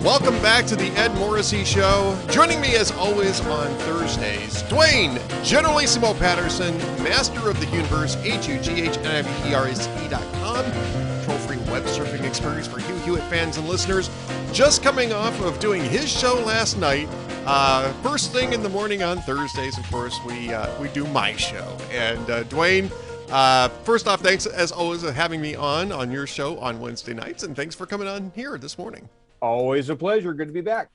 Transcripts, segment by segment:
Welcome back to the Ed Morrissey Show. Joining me as always on Thursdays, Duane, Generalissimo Patterson, master of the universe, HUGHNIVERSE.com, troll-free web surfing experience for Hugh Hewitt fans and listeners. Just coming off of doing his show last night. First thing in the morning on Thursdays, of course, we do my show. And Duane, first off, thanks as always for having me on your show on Wednesday nights, and thanks for coming on here this morning. Always a pleasure. Good to be back.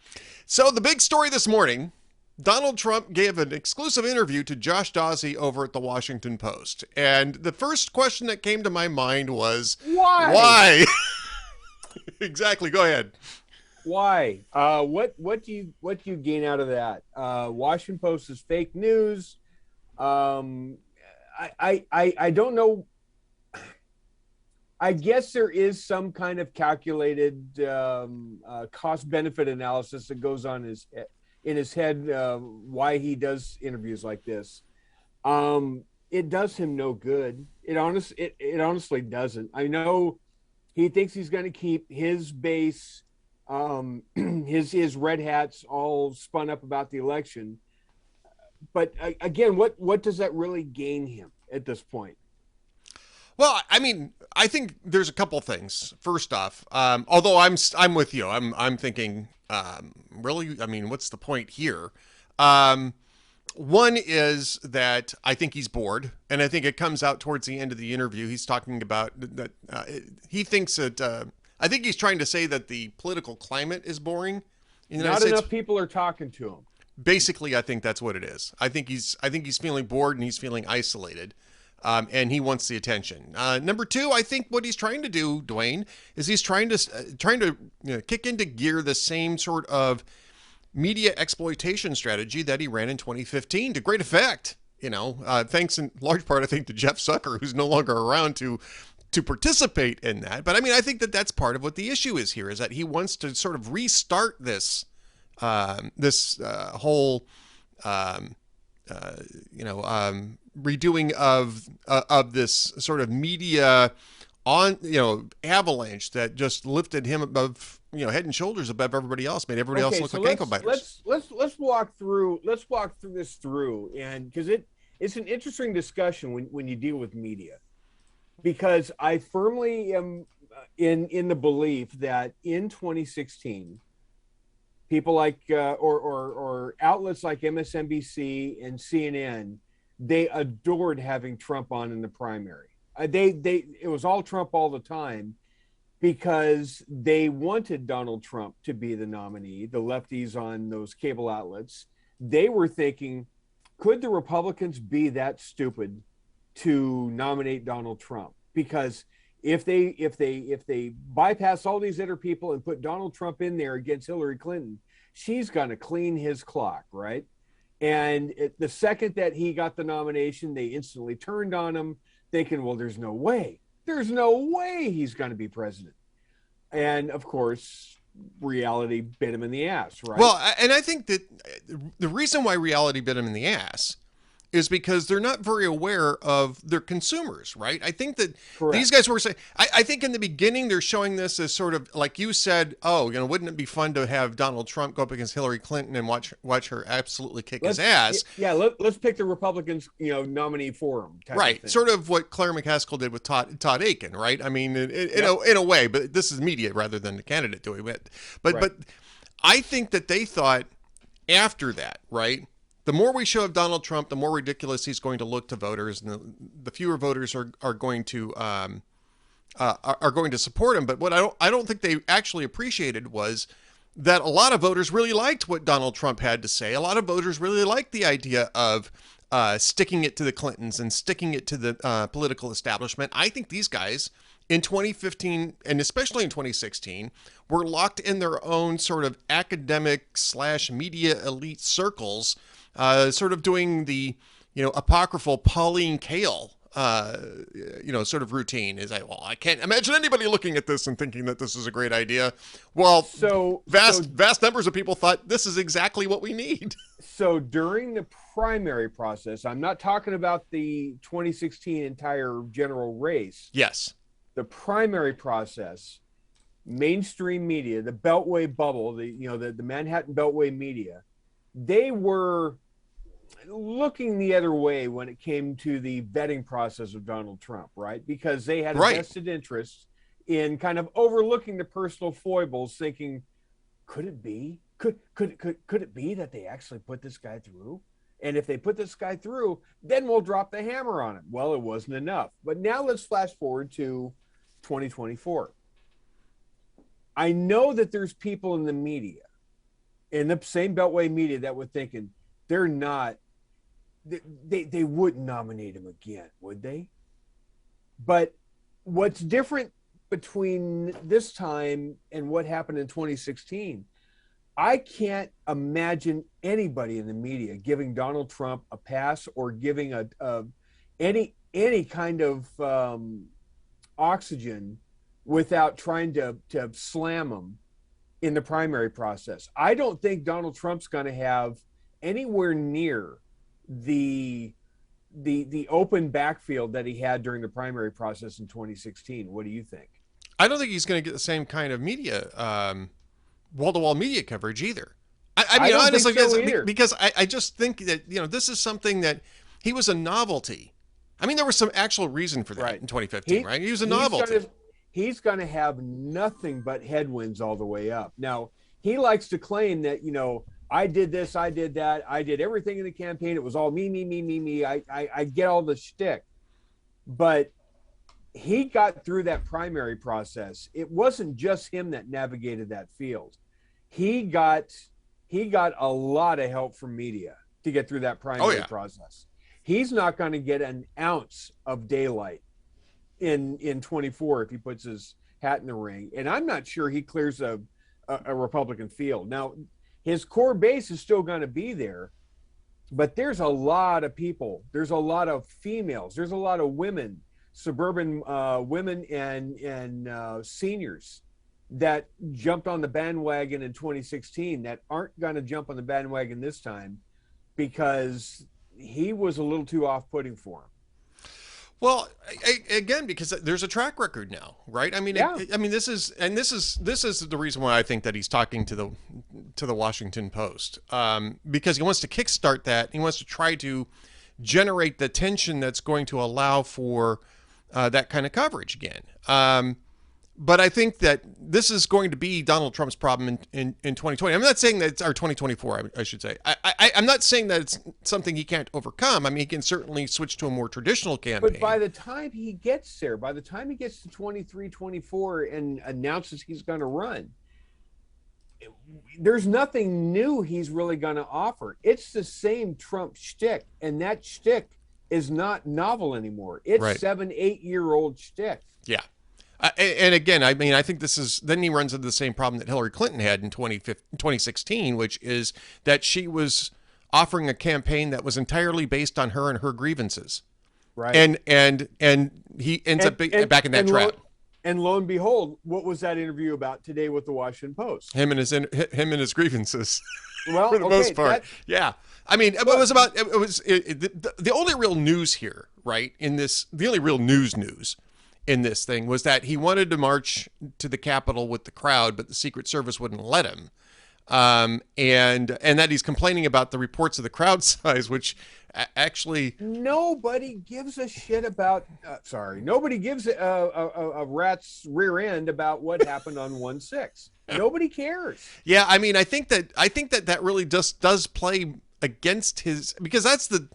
So the big story this morning, Donald Trump gave an exclusive interview to Josh Dawsey over at the Washington Post. And the first question that came to my mind was, Why? Exactly. Go ahead. Why? What do you gain out of that? Washington Post is fake news. I don't know. I guess there is some kind of calculated cost-benefit analysis that goes on in his head why he does interviews like this. It does him no good. It honestly doesn't. I know he thinks he's going to keep his base, his red hats all spun up about the election. But again, what does that really gain him at this point? Well, I mean, I think there's a couple things. First off, although I'm with you, I'm thinking, really, I mean, what's the point here? One is that I think he's bored, and I think it comes out towards the end of the interview. He's talking about that he thinks that I think he's trying to say that the political climate is boring. Not enough people are talking to him. Basically, I think that's what it is. I think he's feeling bored and he's feeling isolated. And he wants the attention. Number two, I think what he's trying to do, Duane, is he's trying to kick into gear the same sort of media exploitation strategy that he ran in 2015 to great effect. Thanks in large part, I think, to Jeff Zucker, who's no longer around to participate in that. But I mean, I think that that's part of what the issue is here, is that he wants to sort of restart this whole redoing of this sort of media avalanche that just lifted him above, head and shoulders above everybody else, made everybody else look like ankle biters. Let's walk through this, and because it's an interesting discussion when you deal with media, because I firmly am in the belief that in 2016, people like or outlets like MSNBC and CNN, they adored having Trump on in the primary. It was all Trump all the time because they wanted Donald Trump to be the nominee. The lefties on those cable outlets, they were thinking, could the Republicans be that stupid to nominate Donald Trump? Because if they bypass all these other people and put Donald Trump in there against Hillary Clinton, she's going to clean his clock, right? And the second that he got the nomination, they instantly turned on him, thinking, well, there's no way he's going to be president. And of course, reality bit him in the ass, right? Well, and I think that the reason why reality bit him in the ass is because they're not very aware of their consumers, right? I think that These guys were saying, I think in the beginning, they're showing this as sort of, like you said, wouldn't it be fun to have Donald Trump go up against Hillary Clinton and watch her absolutely kick his ass? Yeah, let's pick the Republicans, nominee for him. Right, sort of what Claire McCaskill did with Todd Aiken, right? I mean, in a way, but this is media rather than the candidate doing it. But I think that they thought after that, right? The more we show of Donald Trump, the more ridiculous he's going to look to voters, and the fewer voters are going to support him. But what I don't think they actually appreciated was that a lot of voters really liked what Donald Trump had to say. A lot of voters really liked the idea of sticking it to the Clintons and sticking it to the political establishment. I think these guys in 2015 and especially in 2016 were locked in their own sort of academic / media elite circles. Sort of doing the, apocryphal Pauline Kael, sort of routine. Is I can't imagine anybody looking at this and thinking that this is a great idea. Well, vast numbers of people thought this is exactly what we need. So during the primary process, I'm not talking about the 2016 entire general race. Yes. The primary process, mainstream media, the Beltway bubble, the Manhattan Beltway media, they were looking the other way when it came to the vetting process of Donald Trump, right? Because they had a Right. vested interest in kind of overlooking the personal foibles, thinking, could it be? Could it be that they actually put this guy through? And if they put this guy through, then we'll drop the hammer on him. Well, it wasn't enough. But now let's flash forward to 2024. I know that there's people in the media, in the same Beltway media, that were thinking they're not, they wouldn't nominate him again, would they? But what's different between this time and what happened in 2016, I can't imagine anybody in the media giving Donald Trump a pass or giving any kind of oxygen without trying to slam him in the primary process. I don't think Donald Trump's going to have anywhere near the open backfield that he had during the primary process in 2016. What do you think? I don't think he's going to get the same kind of media, wall-to-wall media coverage either. I mean, don't honestly, think so either. because I just think that, this is something that he was a novelty. I mean, there was some actual reason for that Right. in 2015, right? He was a novelty. He's going to have nothing but headwinds all the way up. Now, he likes to claim that, I did this, I did that, I did everything in the campaign. It was all me, me, me, me, me. I get all the shtick. But he got through that primary process. It wasn't just him that navigated that field. He got a lot of help from media to get through that primary process. He's not going to get an ounce of daylight in 24 if he puts his hat in the ring. And I'm not sure he clears a Republican field. Now, his core base is still going to be there, but there's a lot of people. There's a lot of females. There's a lot of women, suburban women and seniors that jumped on the bandwagon in 2016 that aren't going to jump on the bandwagon this time because he was a little too off-putting for him. Well, again, because there's a track record now, right? I mean, Yeah. this is the reason why I think that he's talking to the Washington Post, because he wants to kickstart that. He wants to try to generate the tension that's going to allow for that kind of coverage again. But I think that this is going to be Donald Trump's problem in 2020. I'm not saying that it's our 2024, I should say. I'm not saying that it's something he can't overcome. I mean, he can certainly switch to a more traditional campaign. But by the time he gets there, by the time he gets to 23, 24 and announces he's going to run, there's nothing new he's really going to offer. It's the same Trump shtick, and that shtick is not novel anymore. It's Right. 7-8-year-old shtick. Yeah. And again, I mean, I think then he runs into the same problem that Hillary Clinton had in 2016, which is that she was offering a campaign that was entirely based on her and her grievances. Right. And he ends up back in that trap. And lo and behold, what was that interview about today with the Washington Post? Him and his grievances. Well, for the most part. Yeah. I mean, it was the only real news here, right? The only real news in this thing was that he wanted to march to the Capitol with the crowd, but the Secret Service wouldn't let him. And that he's complaining about the reports of the crowd size, which actually nobody gives a shit about. Nobody gives a rat's rear end about what happened on 1/6. Nobody cares. Yeah, I mean, I think that really just does play against his, because that's the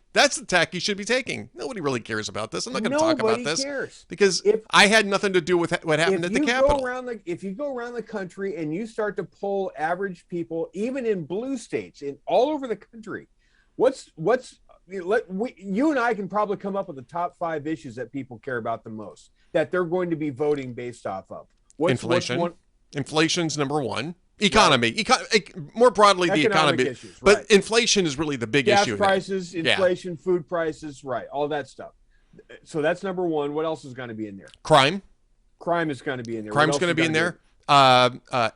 tack he should be taking. Nobody really cares about this. I'm not going to talk about this because I had nothing to do with what happened at the Capitol. If you go around the country and you start to poll average people, even in blue states, all over the country, you and I can probably come up with the top 5 issues that people care about the most, that they're going to be voting based off of. Inflation. Inflation's number one. Economy, more broadly, the economy, issues, but right. Inflation is really the big Gas issue. Gas prices, inflation, food prices, right? All that stuff. So that's number one. What else is going to be in there? Crime is going to be in there. Crime's going to be in there. uh, uh,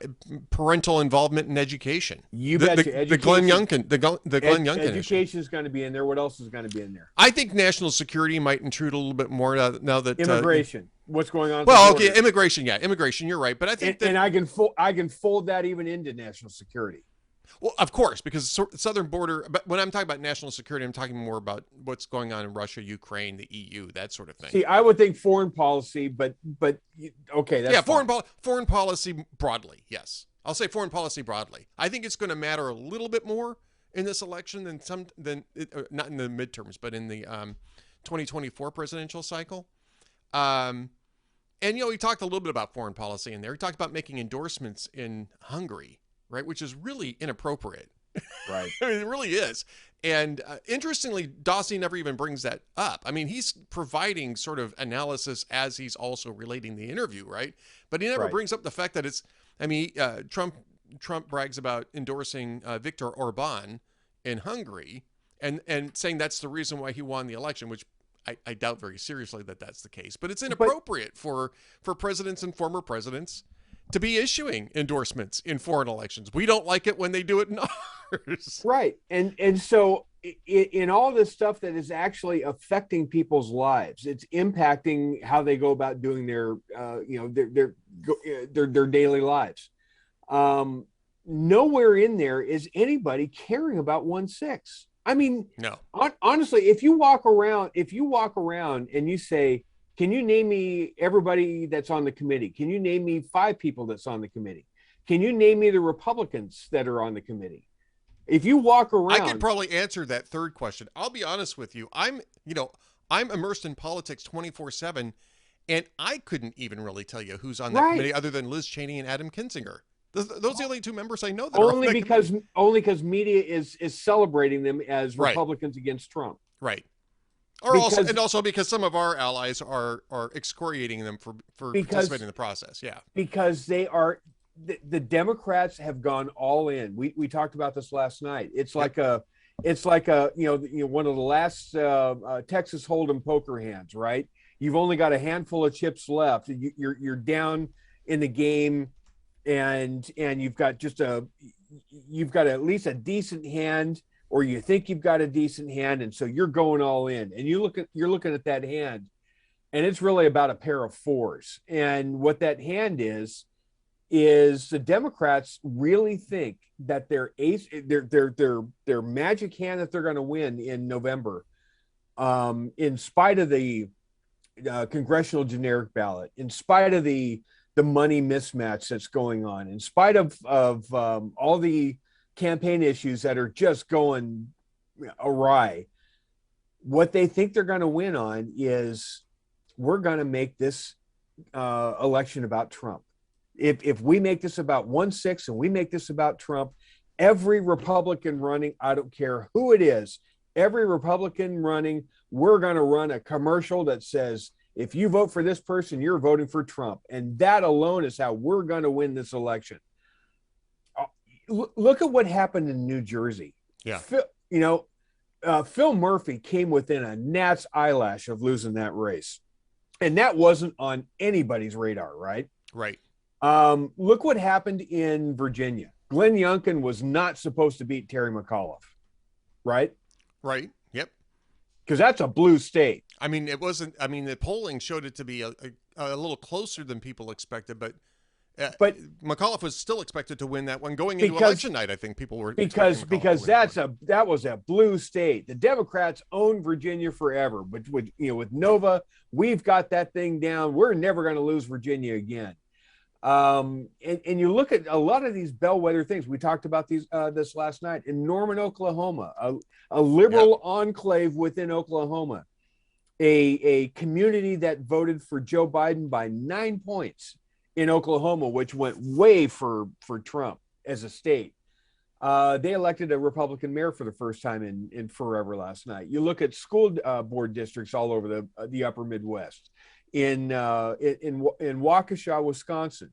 parental involvement in education. You The betcha. the Glenn Education, Youngkin the Glenn Youngkin issue. education is going to be in there. What else is going to be in there? I think national security might intrude a little bit more now that Immigration. What's going on at the well, okay, border? immigration, yeah, immigration. You're right, but I think that And I can fold that even into national security. well, of course, because southern border. But when I'm talking about national security, I'm talking more about what's going on in Russia, Ukraine, the EU, that sort of thing. See, I would think foreign policy, but okay, that's Yeah, fine. foreign policy broadly. Yes, I'll say foreign policy broadly. I think it's going to matter a little bit more in this election than not in the midterms, but in the 2024 presidential cycle. Um, and he talked a little bit about foreign policy in there. He talked about making endorsements in Hungary, right, which is really inappropriate. Right. I mean, it really is. And interestingly, Dossie never even brings that up. I mean, he's providing sort of analysis as he's also relating the interview, right? But he never Right. brings up the fact that it's. I mean, Trump brags about endorsing Viktor Orban in Hungary, and saying that's the reason why he won the election, which I doubt very seriously that that's the case. But it's But inappropriate for presidents and former presidents to be issuing endorsements in foreign elections. We don't like it when they do it in ours. right. And so in all this stuff that is actually affecting people's lives, it's impacting how they go about doing their their daily lives. Nowhere in there is anybody caring about 1-6. I mean, No. honestly, if you walk around and you say, can you name me everybody that's on the committee? Can you name me 5 people that's on the committee? Can you name me the Republicans that are on the committee? If you walk I could around, probably answer that third question. I'll be honest with you. I'm immersed in politics 24/7, and I couldn't even really tell you who's on that right? committee other than Liz Cheney and Adam Kinzinger. Those are the only 2 members I know that are on that committee. Only because media is celebrating them as Right. Republicans against Trump. Right. Or Because also because some of our allies are excoriating them for participating in the process. Yeah. because the Democrats have gone all in. We talked about this last night. It's like a one of the last Texas Hold'em poker hands, right? You've only got a handful of chips left. You're down in the game, and you've got at least a decent hand, or you think you've got a decent hand, and so you're going all in. And you're looking at that hand, and it's really about a pair of 4s. And what that hand is the Democrats really think that their magic hand that they're going to win in November, in spite of the congressional generic ballot, in spite of the money mismatch that's going on, in spite of all the campaign issues that are just going awry, what they think they're going to win on is we're going to make this election about Trump. If we make this about 1-6 and we make this about Trump, every Republican running, I don't care who it is, every Republican running, we're going to run a commercial that says, if you vote for this person, you're voting for Trump. And that alone is how we're going to win this election. Look at what happened in New Jersey. Yeah. Phil Murphy came within a gnat's eyelash of losing that race. And that wasn't on anybody's radar, right? Right. Look what happened in Virginia. Glenn Youngkin was not supposed to beat Terry McAuliffe, right? Right. Yep. Because that's a blue state. I mean, it wasn't. I mean, the polling showed it to be a little closer than people expected, but McAuliffe was still expected to win that one going into election night. I think people were because that was a blue state. The Democrats own Virginia forever, but with Nova, we've got that thing down. We're never going to lose Virginia again. And you look at a lot of these bellwether things. We talked about this last night in Norman, Oklahoma, a liberal enclave within Oklahoma, a community that voted for Joe Biden by 9 points in Oklahoma, which went way for Trump as a state. They elected a Republican mayor for the first time in forever last night. You look at school board districts all over the upper Midwest. In Waukesha, Wisconsin,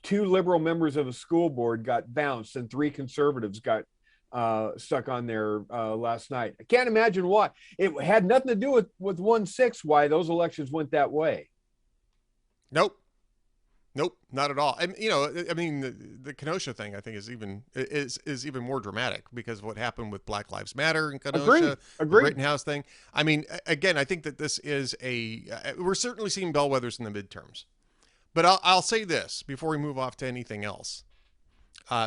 2 liberal members of a school board got bounced and 3 conservatives got stuck on there last night. I can't imagine why. It had nothing to do with 1-6 why those elections went that way. Nope. Nope, not at all. And I mean, the Kenosha thing, I think, is even more dramatic because of what happened with Black Lives Matter in Kenosha, Agreed. the Agreed. Rittenhouse thing. I mean, again, I think that this is we're certainly seeing bellwethers in the midterms. But I'll say this before we move off to anything else.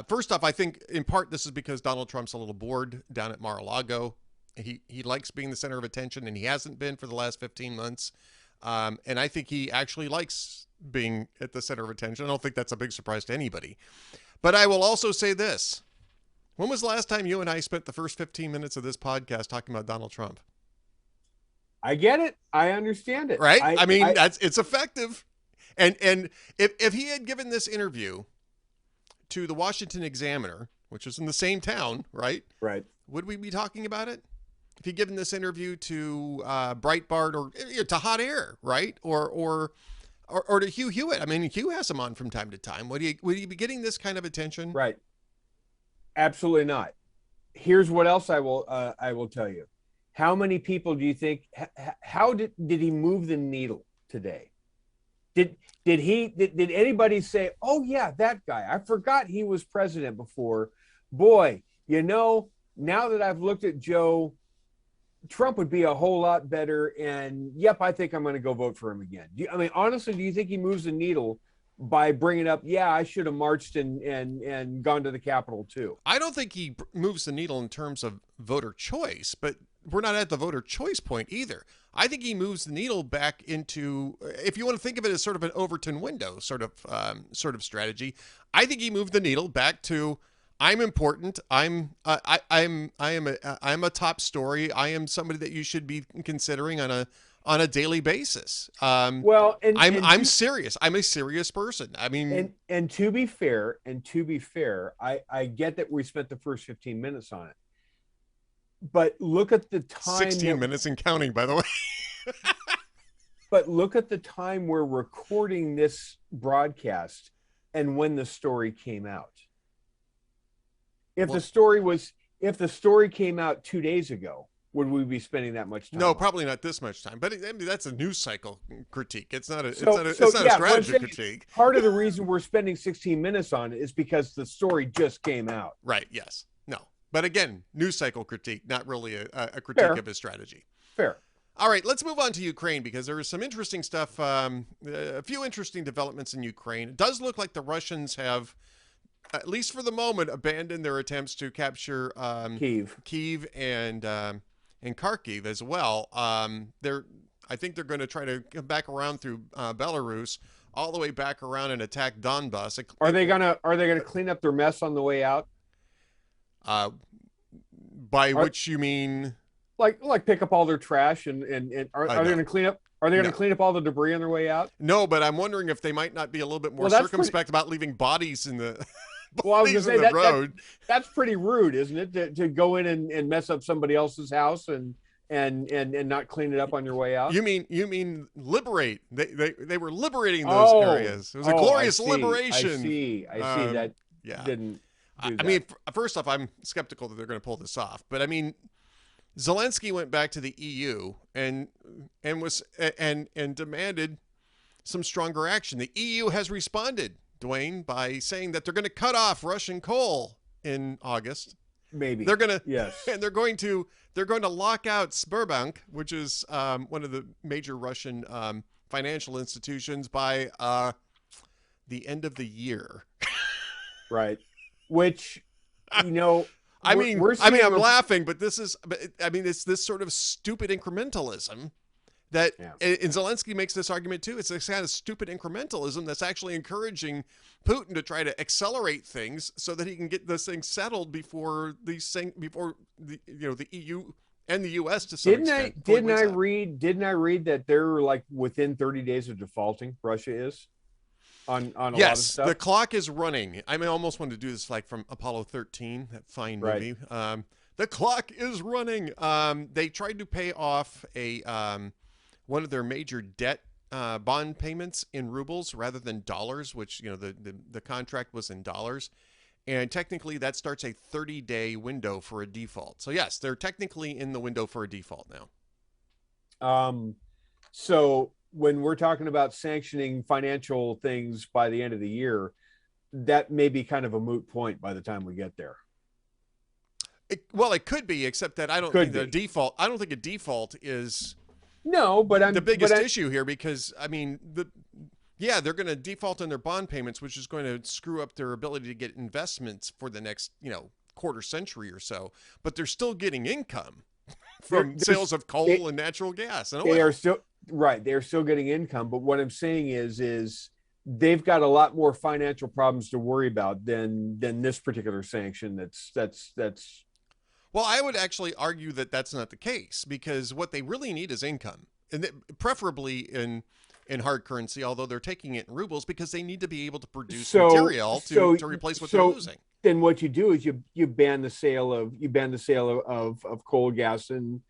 First off, I think in part this is because Donald Trump's a little bored down at Mar-a-Lago. He likes being the center of attention, and he hasn't been for the last 15 months. And I think he actually likes being at the center of attention. I don't think that's a big surprise to anybody. But I will also say this. When was the last time you and I spent the first 15 minutes of this podcast talking about Donald Trump? I get it. I understand it. Right? I mean, it's effective. And if he had given this interview to the Washington Examiner, which is in the same town, right? Right. Would we be talking about it? If he'd given this interview to Breitbart or to Hot Air, right? Or to Hugh Hewitt. I mean, Hugh has him on from time to time. Would he be getting this kind of attention? Right. Absolutely not. Here's what else I will tell you. How many people do you think? How did he move the needle today? Did anybody say, "Oh yeah, that guy. I forgot he was president before." Boy, now that I've looked at Joe, Trump would be a whole lot better. And yep, I think I'm going to go vote for him again. Honestly, do you think he moves the needle by bringing up, yeah, I should have marched and gone to the Capitol too? I don't think he moves the needle in terms of voter choice, but we're not at the voter choice point either. I think he moves the needle back into, if you want to think of it as sort of an Overton window sort of strategy, I think he moved the needle back to, I'm important. I'm a top story. I am somebody that you should be considering on a daily basis. I'm serious. I'm a serious person. I mean, and to be fair, I get that we spent the first 15 minutes on it, but look at the time. 16 minutes and counting, by the way. But look at the time we're recording this broadcast and when the story came out. If the story came out 2 days ago, would we be spending that much time? No, probably not this much time. But I mean, that's a news cycle critique. It's not a strategy critique. Part of the reason we're spending 16 minutes on it is because the story just came out. Right. Yes. No. But again, news cycle critique, not really a critique of his strategy. Fair. All right, let's move on to Ukraine because there is some interesting stuff, a few interesting developments in Ukraine. It does look like the Russians have, at least for the moment, abandoned their attempts to capture Kyiv and Kharkiv as well. I think they're going to try to come back around through Belarus, all the way back around and attack Donbas. Are they gonna clean up their mess on the way out? Which you mean? Like pick up all their trash and are they going to clean up? Are they going to clean up all the debris on their way out? No, but I'm wondering if they might not be a little bit more circumspect about leaving bodies in the. Well, I was going to say road. That's pretty rude, isn't it? To go in and mess up somebody else's house and not clean it up on your way out. You mean liberate? They were liberating those areas. It was a glorious liberation. I see that. Yeah. Didn't. I mean, first off, I'm skeptical that they're going to pull this off. But I mean, Zelensky went back to the EU and demanded some stronger action. The EU has responded, Duane, by saying that they're going to cut off Russian coal in August. Maybe they're going to, yes, and they're going to lock out Sberbank, which is one of the major Russian financial institutions, by the end of the year. Right. Which, I'm laughing, but it's this sort of stupid incrementalism that, and Zelensky makes this argument too. It's this kind of stupid incrementalism that's actually encouraging Putin to try to accelerate things so that he can get this thing settled before the EU and the U.S. to some extent. Didn't I read that they're like within 30 days of defaulting? Russia is. On a lot of stuff. The clock is running. I almost wanted to do this like from Apollo 13, that fine movie. Right. The clock is running. They tried to pay off one of their major debt bond payments in rubles rather than dollars, which the contract was in dollars, and technically that starts a 30-day window for a default. So yes, they're technically in the window for a default now. So when we're talking about sanctioning financial things by the end of the year, that may be kind of a moot point by the time we get there. Well, it could be, except that I don't Could think that a be. default. I don't think a default is No, the biggest issue here, because I mean yeah, they're going to default on their bond payments, which is going to screw up their ability to get investments for the next quarter century or so. But they're still getting income from sales of coal and natural gas and oil. They are still right. They're still getting income, but what I'm saying is they've got a lot more financial problems to worry about than this particular sanction. That's. Well, I would actually argue that that's not the case, because what they really need is income, and preferably in hard currency, although they're taking it in rubles because they need to be able to produce material to replace what they're losing. Then what you do is you ban the sale of coal, gas, and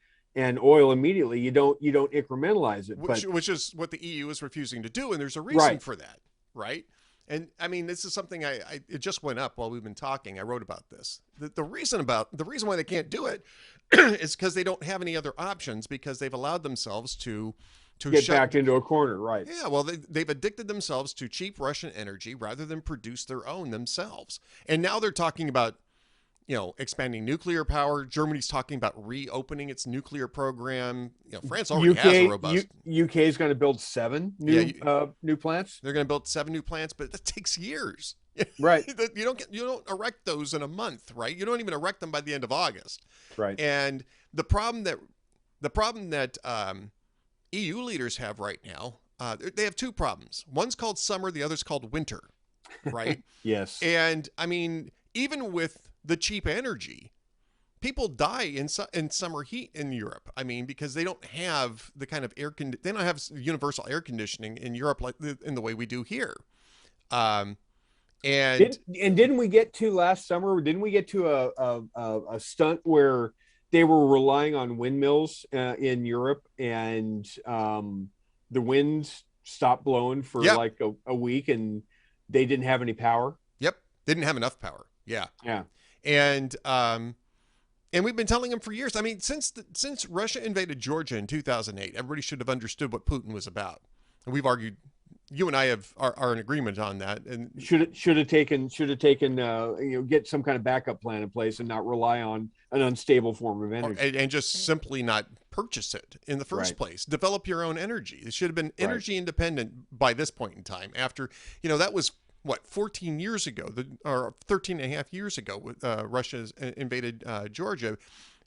oil immediately. You don't incrementalize it, which is what the EU is refusing to do, and there's a reason for that, right? And I mean, this is something it just went up while we've been talking. I wrote about this. The reason why they can't do it is because they don't have any other options, because they've allowed themselves to get backed into a corner, right? Yeah, well, they've addicted themselves to cheap Russian energy rather than produce their own themselves. And now they're talking about, expanding nuclear power. Germany's talking about reopening its nuclear program. France already has a robust. UK is going to build 7 new plants. They're going to build 7 new plants, but that takes years. Right. You don't erect those in a month, right? You don't even erect them by the end of August. Right. And the problem that EU leaders have right now, they have 2 problems. One's called summer, the other's called winter, right? Yes. And I mean, even with the cheap energy, people die in summer heat in Europe. I mean, because they don't have the kind of they don't have universal air conditioning in Europe like in the way we do here. And didn't we get to last summer? Didn't we get to a stunt where they were relying on windmills in Europe, and the winds stopped blowing for like a week, and they didn't have any power? Yep, they didn't have enough power. Yeah. And we've been telling them for years. I mean, since Russia invaded Georgia in 2008, everybody should have understood what Putin was about. And we've argued, you and I are in agreement on that. And should have taken get some kind of backup plan in place and not rely on an unstable form of energy, and just simply not purchase it in the first place. Develop your own energy. It should have been energy independent by this point in time. After that was 14 years ago, or 13 and a half years ago, Russia invaded Georgia.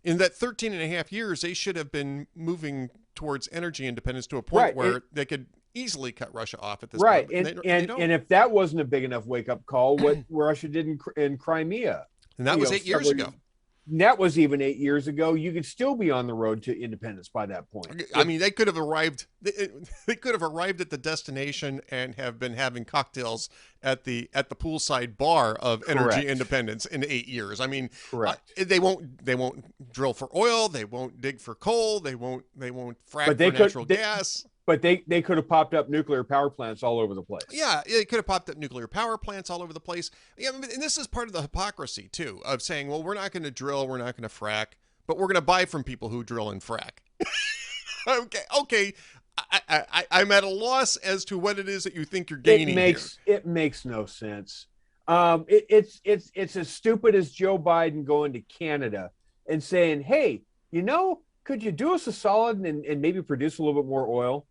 In that 13 and a half years, they should have been moving towards energy independence to a point where they could easily cut Russia off at this point. And if that wasn't a big enough wake-up call, what Russia did in Crimea. And that was 8 years ago. That was even 8 years ago. You could still be on the road to independence by that point. I mean, they could have arrived. They could have arrived at the destination and have been having cocktails at the poolside bar of energy independence in 8 years. I mean, they won't drill for oil. They won't dig for coal. They won't frack for natural gas. But they could have popped up nuclear power plants all over the place. Yeah, they could have popped up nuclear power plants all over the place. Yeah, and this is part of the hypocrisy, too, of saying, well, we're not going to drill, we're not going to frack, but we're going to buy from people who drill and frack. Okay. I'm at a loss as to what it is that you think you're gaining here. It makes no sense. It's as stupid as Joe Biden going to Canada and saying, hey, could you do us a solid and maybe produce a little bit more oil?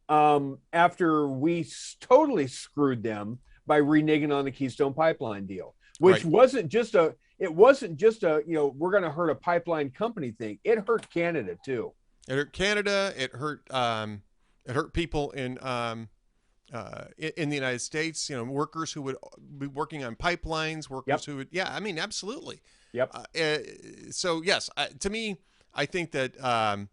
After we totally screwed them by reneging on the Keystone Pipeline deal, which wasn't just a we're going to hurt a pipeline company thing. It hurt Canada too. It hurt Canada. It hurt people in the United States. Workers who would be working on pipelines. Workers who would. Yeah, I mean, absolutely. Yep. So yes, to me, I think that.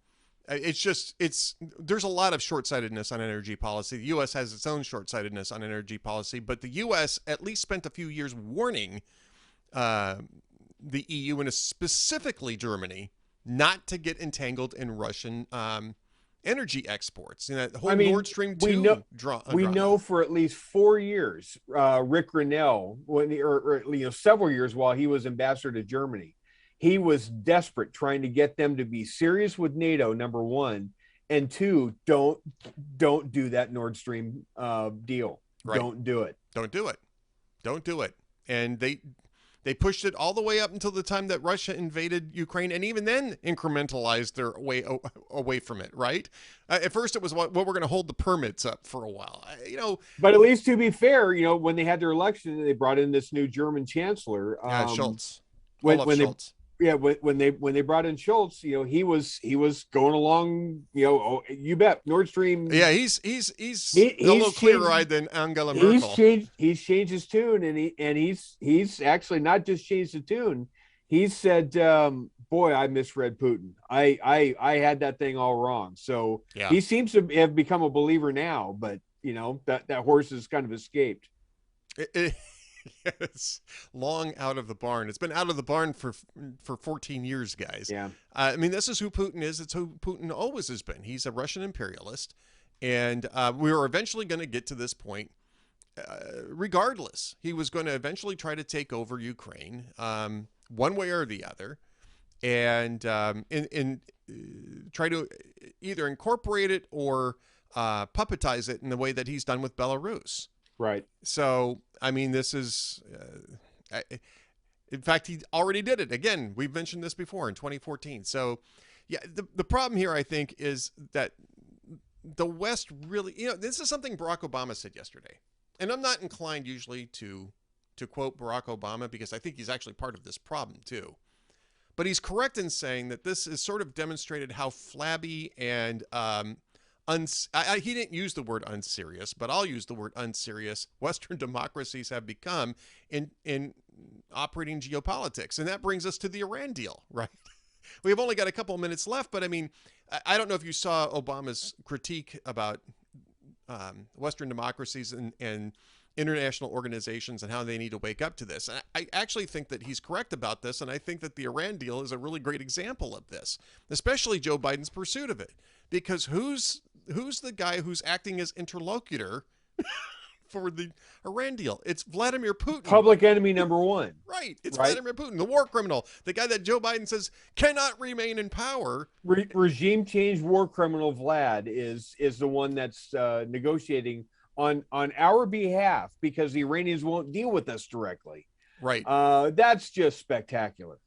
There's a lot of short-sightedness on energy policy. The U.S. has its own short-sightedness on energy policy, but the U.S. at least spent a few years warning the EU, and specifically Germany, not to get entangled in Russian energy exports. The whole Nord Stream 2 we know for at least 4 years, Rick Grinnell, several years while he was ambassador to Germany, he was desperate trying to get them to be serious with NATO, number one, and two, don't do that Nord Stream deal. Right. Don't do it. Don't do it. Don't do it. And they pushed it all the way up until the time that Russia invaded Ukraine, and even then incrementalized their way away from it. Right. At first, it was what we're going to hold the permits up for a while. But at least to be fair, when they had their election, they brought in this new German chancellor, Schultz, when Olaf Schultz. when they brought in Schultz, he was going along, you bet, Nord Stream. Yeah, he's a little clearer-eyed than Angela Merkel. He's changed his tune, and he's actually not just changed the tune. He said, "Boy, I misread Putin. I had that thing all wrong." So yeah. He seems to have become a believer now, but that horse has kind of escaped. It's long out of the barn. It's been out of the barn for 14 years, guys. Yeah. I mean, this is who Putin is. It's who Putin always has been. He's a Russian imperialist. And we were eventually going to get to this point regardless. He was going to eventually try to take over Ukraine one way or the other. And try to either incorporate it or puppetize it in the way that he's done with Belarus. Right. So, I mean, this is, in fact, he already did it. Again, we've mentioned this before in 2014. So, yeah, the problem here, I think, is that the West really, this is something Barack Obama said yesterday. And I'm not inclined usually to quote Barack Obama because I think he's actually part of this problem too. But he's correct in saying that this has sort of demonstrated how flabby and he didn't use the word unserious, but I'll use the word unserious Western democracies have become in operating geopolitics. And that brings us to the Iran deal, right? We've only got a couple of minutes left, but I mean, I don't know if you saw Obama's critique about Western democracies and international organizations and how they need to wake up to this. I actually think that he's correct about this, and I think that the Iran deal is a really great example of this, especially Joe Biden's pursuit of it. Because who's the guy who's acting as interlocutor for the Iran deal? It's Vladimir Putin. Public enemy number one. Right. It's Vladimir Putin, the war criminal, the guy that Joe Biden says cannot remain in power. Regime change war criminal Vlad is the one that's negotiating on our behalf because the Iranians won't deal with us directly. Right. That's just spectacular.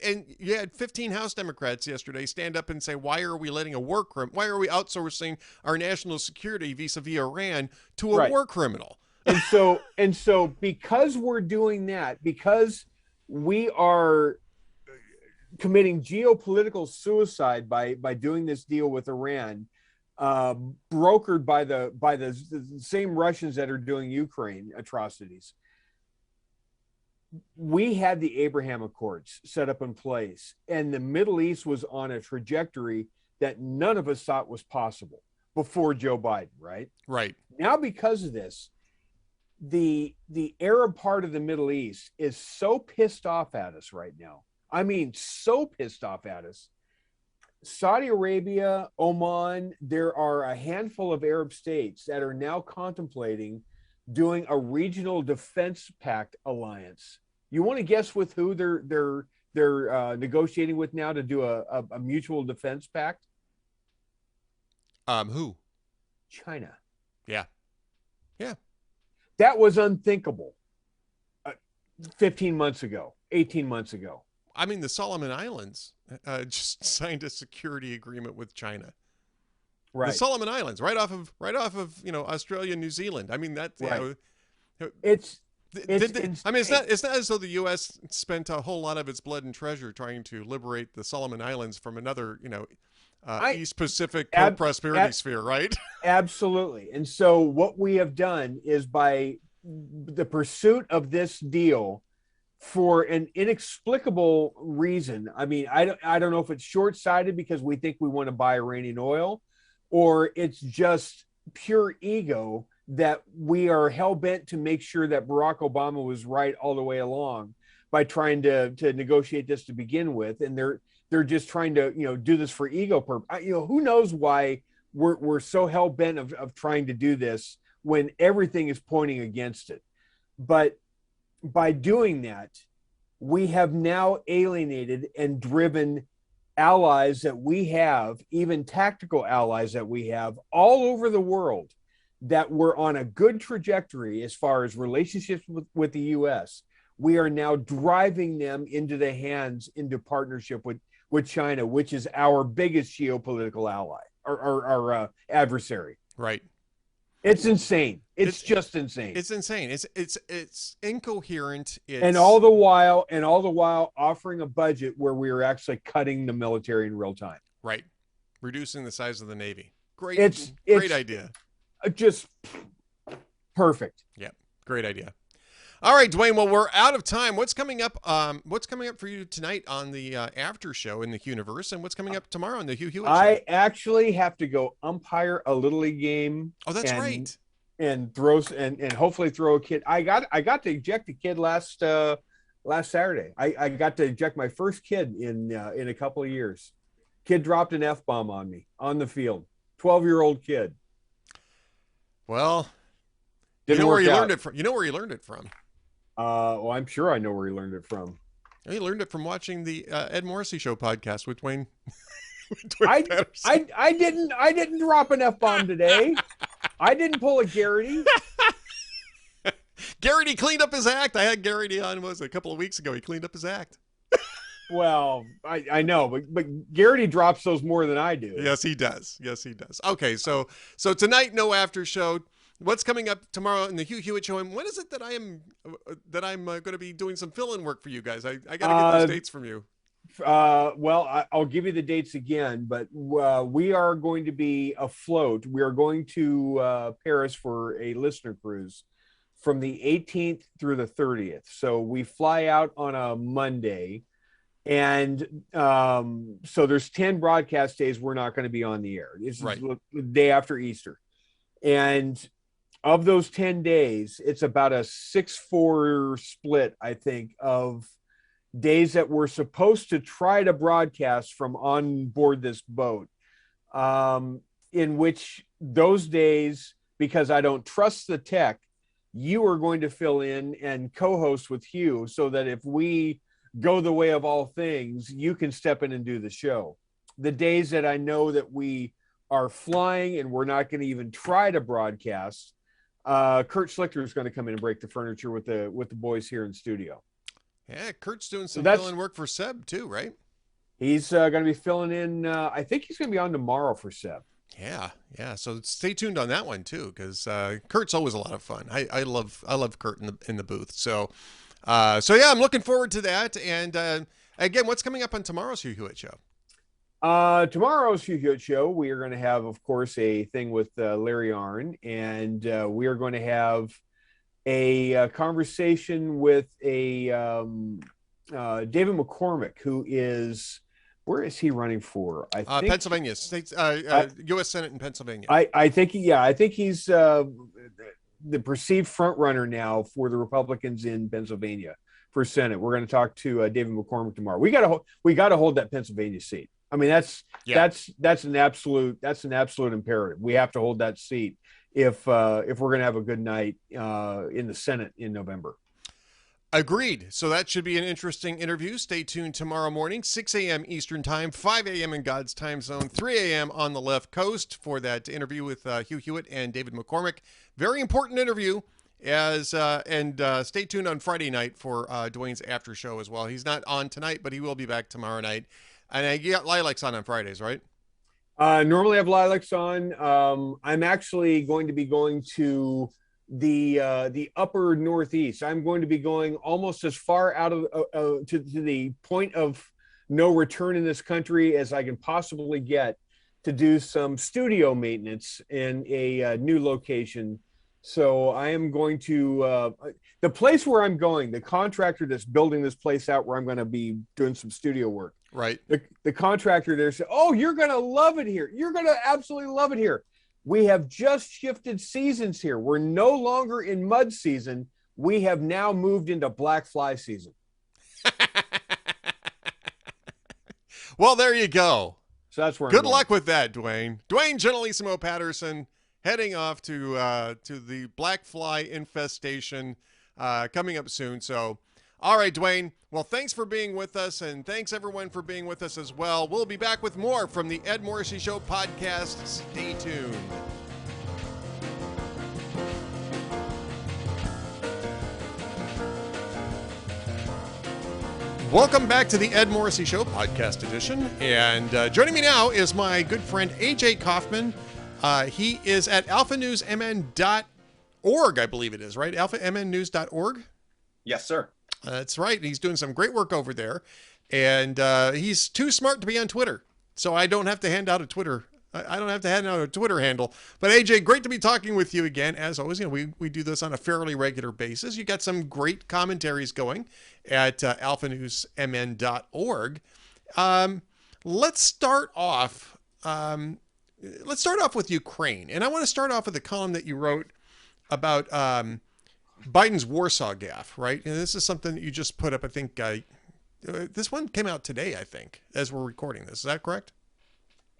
And you had 15 House Democrats yesterday stand up and say, why are we letting why are we outsourcing our national security vis-a-vis Iran to a war criminal? And so because we're doing that, because we are committing geopolitical suicide by doing this deal with Iran, brokered by the same Russians that are doing Ukraine atrocities. We had the Abraham Accords set up in place, and the Middle East was on a trajectory that none of us thought was possible before Joe Biden, right? Right. Now, because of this, the Arab part of the Middle East is so pissed off at us right now. I mean, so pissed off at us. Saudi Arabia, Oman, there are a handful of Arab states that are now contemplating doing a regional defense pact alliance. You want to guess with who they're negotiating with now to do a mutual defense pact? Who? China. Yeah. That was unthinkable 15 months ago, 18 months ago. I mean, the Solomon Islands just signed a security agreement with China. Right. The Solomon Islands, right off of Australia, New Zealand. I mean that's right. It's I mean, it's not as though the U.S. spent a whole lot of its blood and treasure trying to liberate the Solomon Islands from another East Pacific prosperity sphere, right? Absolutely. And so what we have done is by the pursuit of this deal for an inexplicable reason. I mean, I don't know if it's short-sighted because we think we want to buy Iranian oil, or it's just pure ego that we are hell-bent to make sure that Barack Obama was right all the way along by trying to negotiate this to begin with. And they're just trying to, do this for ego purpose. Who knows why we're so hell-bent of trying to do this when everything is pointing against it. But by doing that, we have now alienated and driven allies that we have, even tactical allies that we have all over the world, that were on a good trajectory as far as relationships with the US, we are now driving them into partnership with China, which is our biggest geopolitical ally or adversary. Right. It's insane. It's It's just insane. it's insane. It's incoherent. And It's all the while offering a budget where we are actually cutting the military in real time. right. Reducing the size of the Navy. Great, great It's idea. just perfect. Yeah, great idea. All right, Duane. Well, we're out of time. What's coming up? What's coming up for you tonight on the after show in the Universe, and what's coming up tomorrow on the Hugh Hewitt show? I actually have to go umpire a little league game. Oh, that's right. And hopefully throw a kid. I got to eject a kid last Saturday. I got to eject my first kid in a couple of years. Kid dropped an F-bomb on me on the field. 12-year-old kid. Well, Didn't you know where work you out. learned it from. You know where you learned it from. Well, I'm sure I know where he learned it from. You learned it from watching the Ed Morrissey Show podcast with Duane. I didn't drop an F-bomb today. I didn't pull a Garrity. Garrity cleaned up his act. I had Garrity on a couple of weeks ago. He cleaned up his act. Well, I know, but Garrity drops those more than I do. Yes, he does. Yes, he does. Okay, so tonight, no after show. What's coming up tomorrow in the Hugh Hewitt show? And when is it that I'm going to be doing some fill-in work for you guys? I got to get those dates from you. Well, I'll give you the dates again, but we are going to be afloat. We are going to Paris for a listener cruise from the 18th through the 30th. So we fly out on a Monday, and so there's 10 broadcast days we're not going to be on the air. This Right. is the day after Easter, and of those 10 days, it's about a 6-4 split, I think, of days that we're supposed to try to broadcast from on board this boat, in which those days, because I don't trust the tech, you are going to fill in and co-host with Hugh so that if we go the way of all things, you can step in and do the show. The days that I know that we are flying and we're not going to even try to broadcast, Kurt Schlichter is going to come in and break the furniture with the boys here in studio. Yeah, Kurt's doing some that's- fill-in work for Seb too, right? He's going to be filling in. I think he's going to be on tomorrow for Seb. Yeah. So stay tuned on that one too, because Kurt's always a lot of fun. I love Kurt in the booth. So yeah, I'm looking forward to that. And again, what's coming up on tomorrow's Hugh Hewitt show? Tomorrow's Hugh Hewitt show, we are going to have, of course, a thing with Larry Arnn, and we are going to have a conversation with a David McCormick, who is, where is he running for? I think Pennsylvania State, U.S. Senate in Pennsylvania. I think he's the perceived front runner now for the Republicans in Pennsylvania for Senate. We're going to talk to David McCormick tomorrow. We got to hold that Pennsylvania seat. I mean, that's an absolute imperative. We have to hold that seat if we're going to have a good night in the Senate in November. Agreed. So that should be an interesting interview. Stay tuned tomorrow morning, 6 a.m. Eastern Time, 5 a.m. in God's time zone, 3 a.m. on the left coast for that interview with Hugh Hewitt and David McCormick. Very important interview. And stay tuned on Friday night for Duane's after show as well. He's not on tonight, but he will be back tomorrow night. And you got Lilacs on Fridays, right? Normally I have Lilacs on. I'm actually going to be going to the upper Northeast. I'm going to be going almost as far out of to the point of no return in this country as I can possibly get to do some studio maintenance in a new location. So I am going to the place where I'm going, the contractor that's building this place out where I'm going to be doing some studio work. Right. The contractor there said, "Oh, you're going to love it here. You're going to absolutely love it here. We have just shifted seasons here. We're no longer in mud season. We have now moved into black fly season." Well, there you go. So that's where Good luck with that, Duane. Duane Generalissimo Patterson heading off to the black fly infestation coming up soon. So All right, Duane. Well, thanks for being with us, and thanks everyone for being with us as well. We'll be back with more from the Ed Morrissey Show podcast. Stay tuned. Welcome back to the Ed Morrissey Show podcast edition. And joining me now is my good friend AJ Kaufman. He is at alphanewsmn.org, I believe it is, right? alphamnnews.org? Yes, sir. That's right. He's doing some great work over there. And he's too smart to be on Twitter. So I don't have to hand out a Twitter. I don't have to hand out a Twitter handle. But AJ, great to be talking with you again. As always, we do this on a fairly regular basis. You got some great commentaries going at alphanewsmn.org. Let's start off. Let's start off with Ukraine. And I want to start off with a column that you wrote about Biden's Warsaw gaffe, right? And this is something that you just put up, I think, this one came out today, I think, as we're recording this. Is that correct?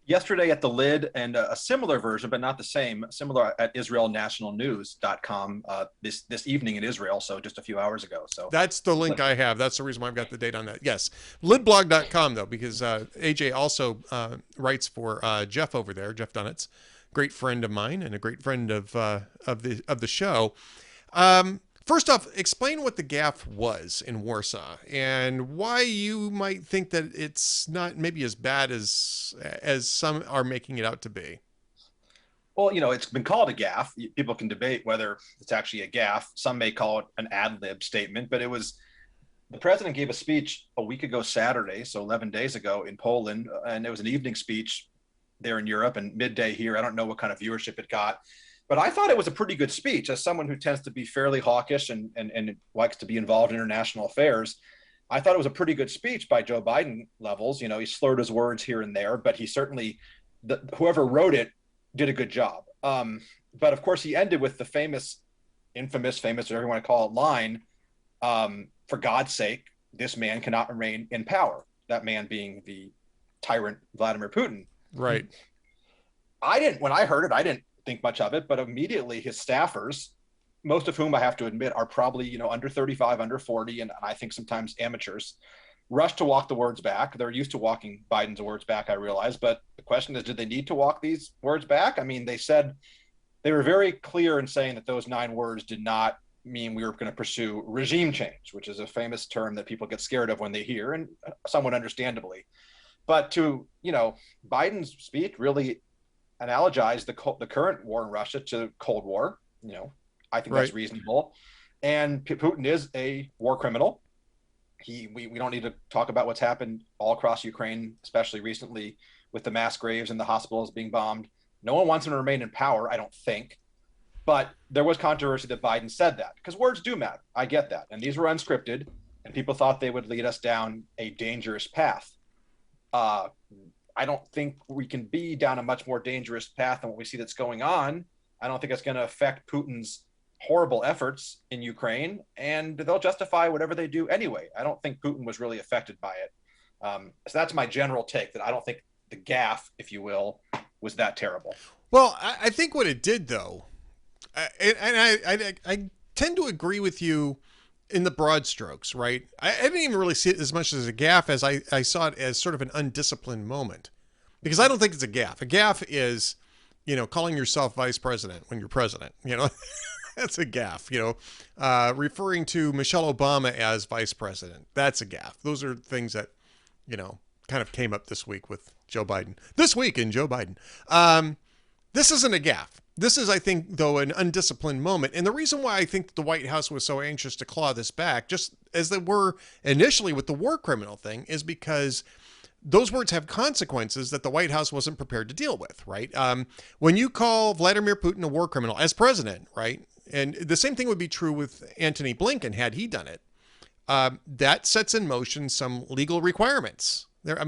Yesterday at the Lid, and a similar version, but not the same, similar at israelnationalnews.com this evening in Israel, so just a few hours ago. So that's the link I have. That's the reason why I've got the date on that. Yes. Lidblog.com, though, because AJ also writes for Jeff over there, Jeff Dunitz, great friend of mine and a great friend of the show. First off, explain what the gaffe was in Warsaw and why you might think that it's not maybe as bad as some are making it out to be. Well, it's been called a gaffe. People can debate whether it's actually a gaffe. Some may call it an ad lib statement, but the president gave a speech a week ago Saturday, so 11 days ago in Poland, and it was an evening speech there in Europe and midday here. I don't know what kind of viewership it got. But I thought it was a pretty good speech. As someone who tends to be fairly hawkish and likes to be involved in international affairs, I thought it was a pretty good speech by Joe Biden levels. He slurred his words here and there, but he certainly, whoever wrote it did a good job. But of course, he ended with the infamous, whatever you want to call it, line, for God's sake, this man cannot remain in power. That man being the tyrant Vladimir Putin. Right. When I heard it, I didn't think much of it, but immediately his staffers, most of whom I have to admit are probably under 35, under 40, and I think sometimes amateurs, rushed to walk the words back. They're used to walking Biden's words back, I realize, but the question is, did they need to walk these words back? I mean, they were very clear in saying that those 9 words did not mean we were going to pursue regime change, which is a famous term that people get scared of when they hear, and somewhat understandably. But Biden's speech really analogize the current war in Russia to Cold War. I think that's reasonable. And Putin is a war criminal. We don't need to talk about what's happened all across Ukraine, especially recently with the mass graves and the hospitals being bombed. No one wants him to remain in power, I don't think. But there was controversy that Biden said that, because words do matter. I get that. And these were unscripted, and people thought they would lead us down a dangerous path. I don't think we can be down a much more dangerous path than what we see that's going on. I don't think it's going to affect Putin's horrible efforts in Ukraine, and they'll justify whatever they do anyway. I don't think Putin was really affected by it. So that's my general take, that I don't think the gaffe, if you will, was that terrible. Well, I think what it did, though, and I tend to agree with you in the broad strokes, right? I didn't even really see it as much as a gaffe as I saw it as sort of an undisciplined moment, because I don't think it's a gaffe. A gaffe is, calling yourself vice president when you're president, that's a gaffe, referring to Michelle Obama as vice president. That's a gaffe. Those are things that, kind of came up this week with Joe Biden. This week in Joe Biden. This isn't a gaffe. This is, I think, though, an undisciplined moment. And the reason why I think the White House was so anxious to claw this back, just as they were initially with the war criminal thing, is because those words have consequences that the White House wasn't prepared to deal with, right? When you call Vladimir Putin a war criminal as president, right? And the same thing would be true with Antony Blinken had he done it. That sets in motion some legal requirements. There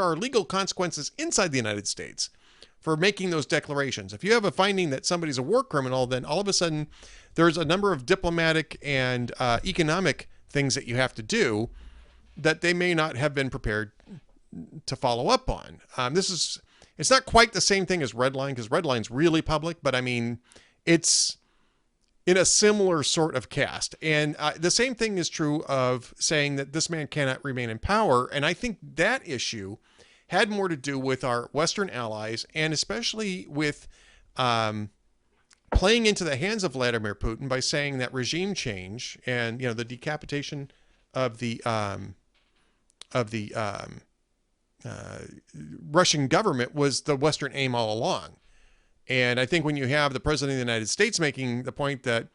are legal consequences inside the United States for making those declarations. If you have a finding that somebody's a war criminal, then all of a sudden there's a number of diplomatic and economic things that you have to do that they may not have been prepared to follow up on. It's not quite the same thing as Redline, because Redline's really public, but I mean, it's in a similar sort of cast. And the same thing is true of saying that this man cannot remain in power. And I think that issue had more to do with our Western allies, and especially with playing into the hands of Vladimir Putin by saying that regime change and the decapitation of the Russian government was the Western aim all along. And I think when you have the president of the United States making the point that,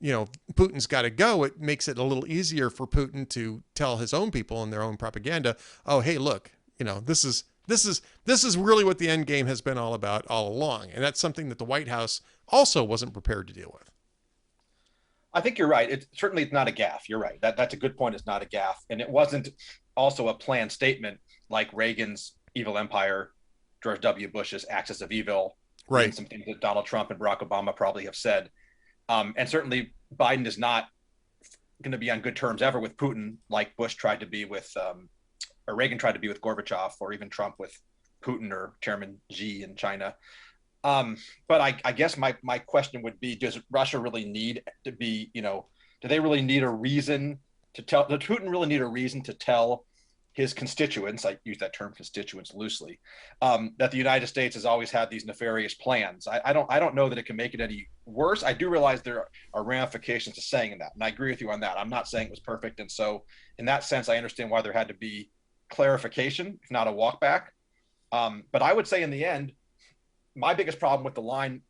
Putin's got to go, it makes it a little easier for Putin to tell his own people in their own propaganda, oh, hey, look, this is really what the end game has been all about all along. And that's something that the White House also wasn't prepared to deal with. I think you're right. It's certainly not a gaffe. You're right. That's a good point. It's not a gaffe. And it wasn't also a planned statement like Reagan's evil empire, George W. Bush's axis of evil, right? And some things that Donald Trump and Barack Obama probably have said. And certainly Biden is not going to be on good terms ever with Putin, like Bush tried to be with, or Reagan tried to be with Gorbachev, or even Trump with Putin or Chairman Xi in China. But I guess my question would be, does Russia really need to be, do they really need a reason to tell, does Putin really need a reason to tell his constituents, I use that term constituents loosely, that the United States has always had these nefarious plans? I don't know that it can make it any worse. I do realize there are ramifications to saying that, and I agree with you on that. I'm not saying it was perfect, and so in that sense, I understand why there had to be clarification, if not a walk back. But I would say in the end, my biggest problem with the line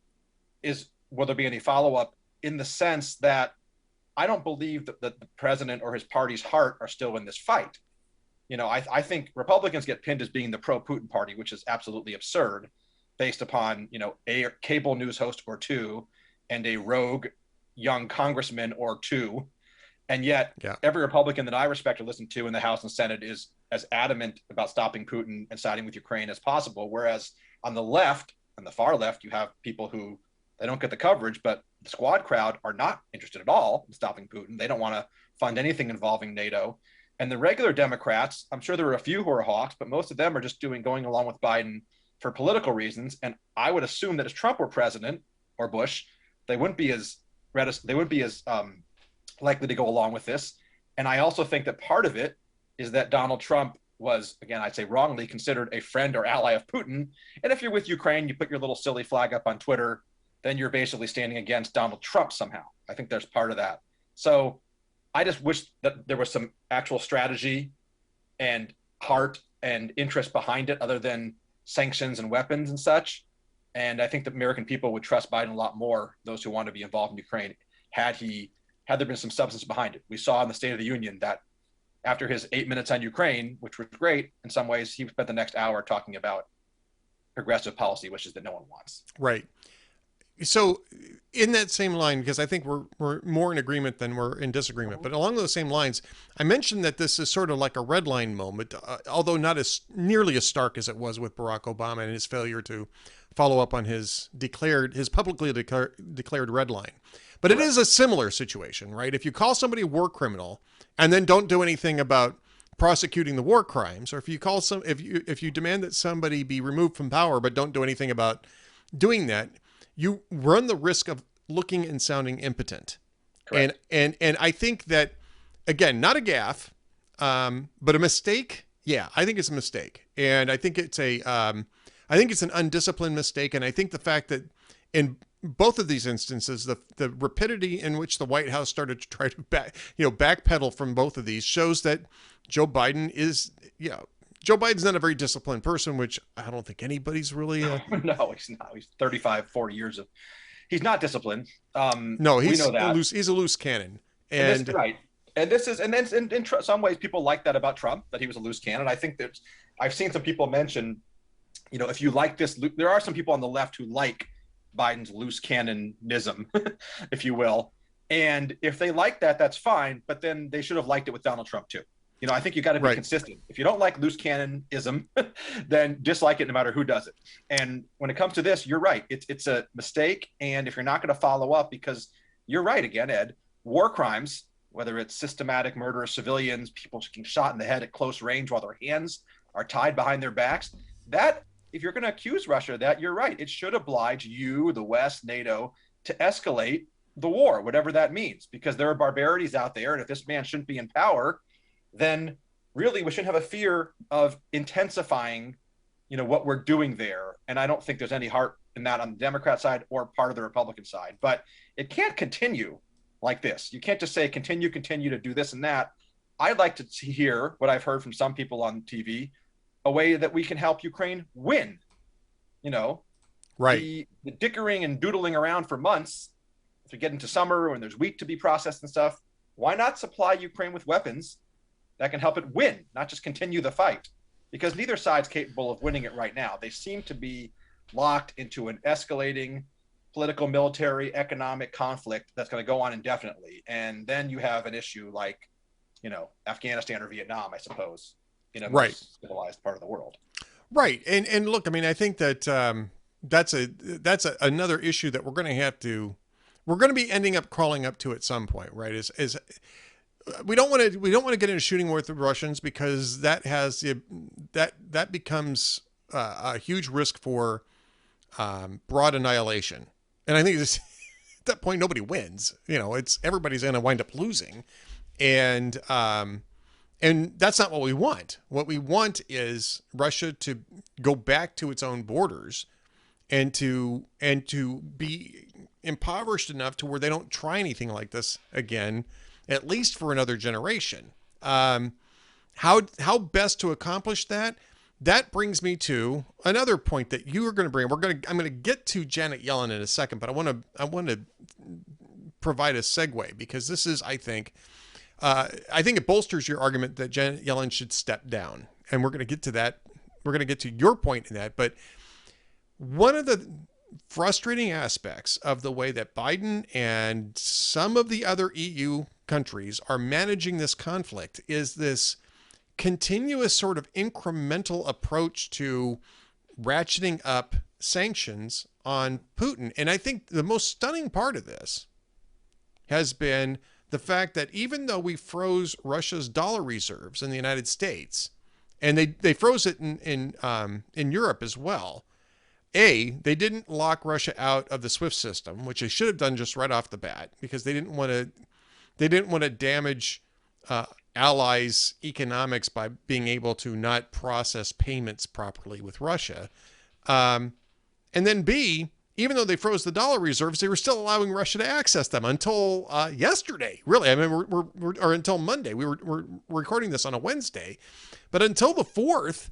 is, will there be any follow-up, in the sense that I don't believe that the president or his party's heart are still in this fight. I think Republicans get pinned as being the pro-Putin party, which is absolutely absurd, based upon, a cable news host or two and a rogue young congressman or two. And yet every Republican that I respect or listen to in the House and Senate is as adamant about stopping Putin and siding with Ukraine as possible. Whereas on the left, on the far left, you have people who, they don't get the coverage, but the squad crowd are not interested at all in stopping Putin. They don't want to fund anything involving NATO. And the regular Democrats, I'm sure there are a few who are hawks, but most of them are just going along with Biden for political reasons. And I would assume that if Trump were president, or Bush, they wouldn't be as likely to go along with this. And I also think that part of it is that Donald Trump was, again, I'd say wrongly, considered a friend or ally of Putin. And if you're with Ukraine, you put your little silly flag up on Twitter, then you're basically standing against Donald Trump somehow. I think there's part of that. So I just wish that there was some actual strategy and heart and interest behind it, other than sanctions and weapons and such. And I think the American people would trust Biden a lot more, those who want to be involved in Ukraine, had there been some substance behind it. We saw in the State of the Union that after his 8 minutes on Ukraine, which was great in some ways, he spent the next hour talking about progressive policy, which is that no one wants. Right. So in that same line, because I think we're more in agreement than we're in disagreement, but along those same lines, I mentioned that this is sort of like a red line moment, although not as nearly as stark as it was with Barack Obama and his failure to follow up on his publicly declared red line. But it is a similar situation, right? If you call somebody a war criminal and then don't do anything about prosecuting the war crimes, or if you demand that somebody be removed from power but don't do anything about doing that, you run the risk of looking and sounding impotent. Correct. And I think that, again, not a gaffe, but a mistake. Yeah, I think it's a mistake, and I think it's an undisciplined mistake. And I think the fact that in both of these instances, the rapidity in which the White House started to try to backpedal from both of these shows that Joe Biden's not a very disciplined person, which I don't think anybody's really. No, he's not. He's 35, 40 years he's not disciplined. No, we know that. He's a loose cannon. And right. And this is, and then in some ways people like that about Trump, that he was a loose cannon. I think that I've seen some people mention, if you like this, there are some people on the left who like Biden's loose cannonism, if you will. And if they like that, that's fine. But then they should have liked it with Donald Trump too. I think you got to be consistent. If you don't like loose cannonism, then dislike it no matter who does it. And when it comes to this, you're right. It's a mistake. And if you're not going to follow up, because you're right again, Ed, war crimes, whether it's systematic murder of civilians, people getting shot in the head at close range while their hands are tied behind their backs, that if you're going to accuse Russia of that, you're right. It should oblige you, the West, NATO, to escalate the war, whatever that means, because there are barbarities out there. And if this man shouldn't be in power, then really we shouldn't have a fear of intensifying, what we're doing there. And I don't think there's any heart in that on the Democrat side or part of the Republican side. But it can't continue like this. You can't just say continue to do this and that. I'd like to hear what I've heard from some people on TV, a way that we can help Ukraine win. Right. The dickering and doodling around for months, if we get into summer when there's wheat to be processed and stuff, why not supply Ukraine with weapons that can help it win, not just continue the fight? Because neither side's capable of winning it right now. They seem to be locked into an escalating political, military, economic conflict that's going to go on indefinitely. And then you have an issue like, Afghanistan or Vietnam, I suppose, in a right. most civilized part of the world. Right. And look, I mean, I think that that's another issue that we're going to be ending up crawling up to at some point, right? Is we don't want to get into shooting war with the Russians, because that becomes a huge risk for broad annihilation. And I think at that point nobody wins. Everybody's going to wind up losing, and that's not what we want. What we want is Russia to go back to its own borders, and to be impoverished enough to where they don't try anything like this again, at least for another generation. How best to accomplish that? That brings me to another point that you are going to bring. I'm going to get to Janet Yellen in a second, but I want to provide a segue, because this is, I think it bolsters your argument that Janet Yellen should step down, and we're going to get to that. We're going to get to your point in that, but one of the frustrating aspects of the way that Biden and some of the other EU countries are managing this conflict is this continuous sort of incremental approach to ratcheting up sanctions on Putin. And I think the most stunning part of this has been the fact that even though we froze Russia's dollar reserves in the United States, and they froze it in Europe as well, they didn't lock Russia out of the SWIFT system, which they should have done just right off the bat, because they didn't want to damage allies' economics by being able to not process payments properly with Russia. And then B, even though they froze the dollar reserves, they were still allowing Russia to access them until yesterday. Really, I mean, or until Monday. We're recording this on a Wednesday, but until the 4th.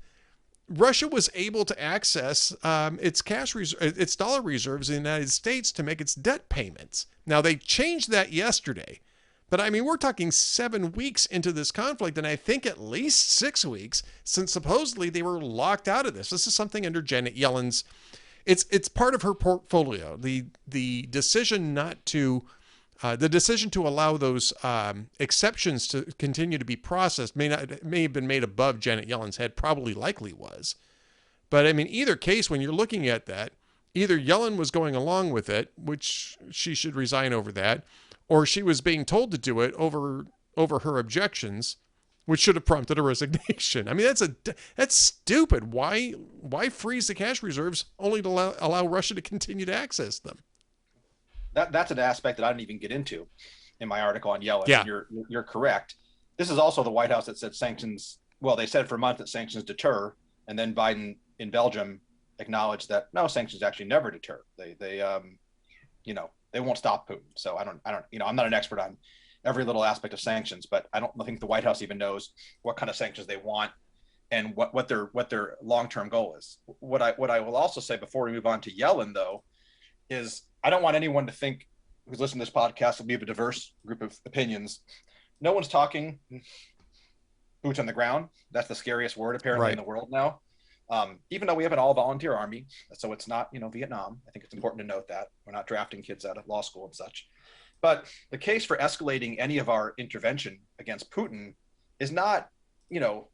Russia was able to access its dollar reserves in the United States to make its debt payments. Now, they changed that yesterday, but I mean, we're talking 7 weeks into this conflict, and I think at least 6 weeks since supposedly they were locked out of this. This is something under Janet Yellen's. It's part of her portfolio. The decision not to. The decision to allow those exceptions to continue to be processed may have been made above Janet Yellen's head, probably likely was. But I mean, either case, when you're looking at that, either Yellen was going along with it, which she should resign over that, or she was being told to do it over her objections, which should have prompted a resignation. I mean, that's stupid. Why freeze the cash reserves only to allow Russia to continue to access them? That's an aspect that I didn't even get into in my article on Yellen. Yeah. You're correct. This is also the White House that said sanctions. Well, they said for a month that sanctions deter, and then Biden in Belgium acknowledged that no, sanctions actually never deter. They won't stop Putin. So I don't I'm not an expert on every little aspect of sanctions, but I don't think the White House even knows what kind of sanctions they want and what their long-term goal is. What I will also say before we move on to Yellen, though, is I don't want anyone to think who's listening to this podcast will be of a diverse group of opinions. No one's talking boots on the ground. That's the scariest word apparently in the world now. Even though we have an all-volunteer army, so it's not Vietnam. I think it's important to note that we're not drafting kids out of law school and such. But the case for escalating any of our intervention against Putin is not, I've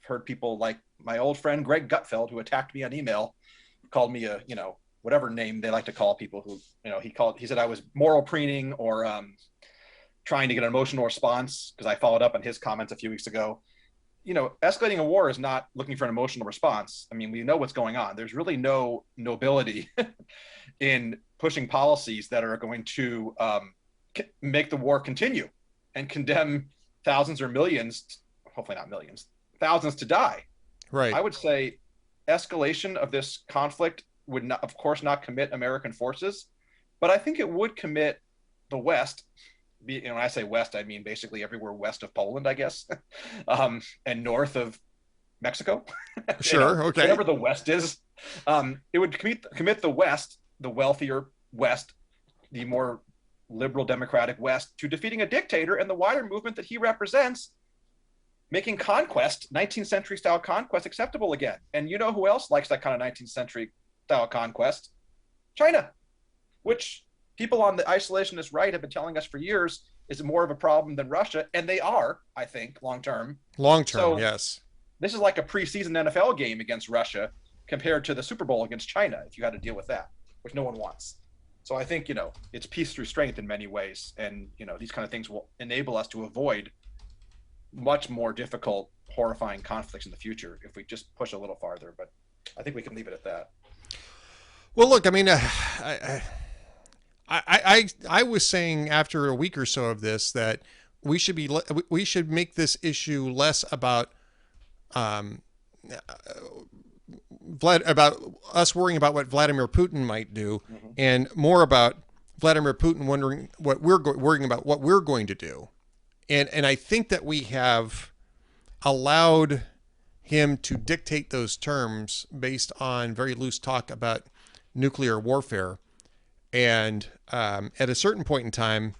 heard people like my old friend Greg Gutfeld, who attacked me on email, called me a whatever name they like to call people who, he said I was moral preening or trying to get an emotional response because I followed up on his comments a few weeks ago. Escalating a war is not looking for an emotional response. I mean, we know what's going on. There's really no nobility in pushing policies that are going to make the war continue and condemn thousands or millions, hopefully not millions, thousands to die. Right. I would say escalation of this conflict would not, of course, not commit American forces, but I think it would commit the West. When I say West, I mean basically everywhere west of Poland, I guess, and north of Mexico. Sure. Okay. Whatever the West is, it would commit the West, the wealthier West, the more liberal democratic West, to defeating a dictator and the wider movement that he represents, making conquest, 19th century style conquest, acceptable again. And you know who else likes that kind of 19th century style conquest? China, which people on the isolationist right have been telling us for years is more of a problem than Russia. And they are, I think, long-term. Long-term, So yes. this is like a preseason NFL game against Russia compared to the Super Bowl against China, if you had to deal with that, which no one wants. So I think, it's peace through strength in many ways. And, these kind of things will enable us to avoid much more difficult, horrifying conflicts in the future if we just push a little farther. But I think we can leave it at that. Well, look, I mean, I was saying after a week or so of this that we should make this issue less about about us worrying about what Vladimir Putin might do, and more about Vladimir Putin wondering what worrying about what we're going to do. And I think that we have allowed him to dictate those terms based on very loose talk about nuclear warfare. And at a certain point in time,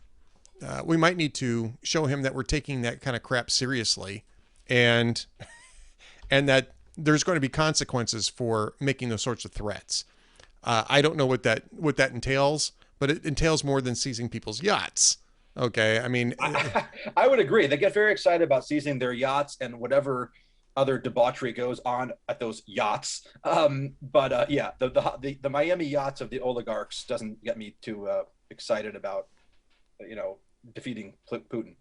we might need to show him that we're taking that kind of crap seriously, and that there's going to be consequences for making those sorts of threats. I don't know what that entails, but it entails more than seizing people's yachts. Okay, I mean, I would agree. They get very excited about seizing their yachts and whatever other debauchery goes on at those yachts. But yeah, the Miami yachts of the oligarchs doesn't get me too excited about, defeating Putin.